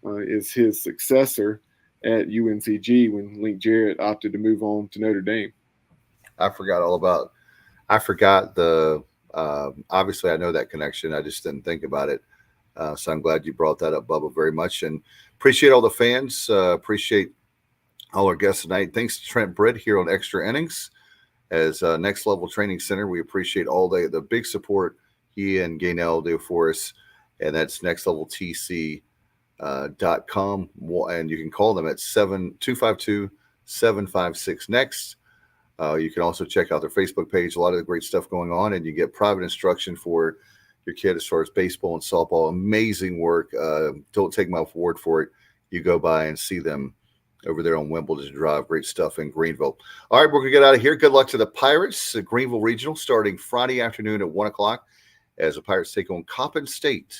Speaker 6: is his successor at UNCG when Link Jarrett opted to move on to Notre Dame.
Speaker 2: I forgot the obviously I know that connection. I just didn't think about it. So I'm glad you brought that up, Bubba, very much. And appreciate all the fans. Appreciate all our guests tonight. Thanks to Trent Britt here on Extra Innings as Next Level Training Center. We appreciate all the big support he and Gaynell do for us, and that's nextleveltc.com, and you can call them at 252-756-NEXT. You can also check out their Facebook page. A lot of the great stuff going on, and you get private instruction for your kid as far as baseball and softball. Amazing work. Don't take my word for it. You go by and see them over there on Wimbledon Drive. Great stuff in Greenville. All right, we're going to get out of here. Good luck to the Pirates at Greenville Regional starting Friday afternoon at 1 o'clock. As the Pirates take on Coppin State.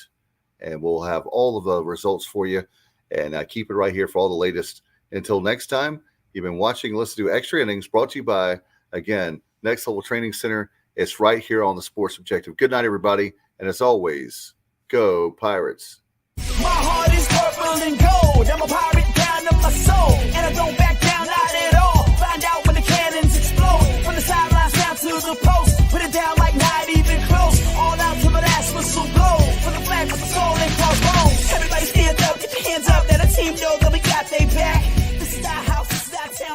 Speaker 2: And we'll have all of the results for you. And keep it right here for all the latest. Until next time, you've been watching and listening to Extra Innings, brought to you by, again, Next Level Training Center. It's right here on the Sports Objective. Good night, everybody. And as always, go Pirates.
Speaker 8: My heart is purple and gold. I'm a pirate down to my soul. And I don't back down, not at all. Find out when the cannons explode. From the sidelines down to the post. Put it down like not even close. All out to the last whistle blow. For the flag, for the soul, and crossbones. Everybody stand up, get your hands up. Let a team know that we got they back. This is our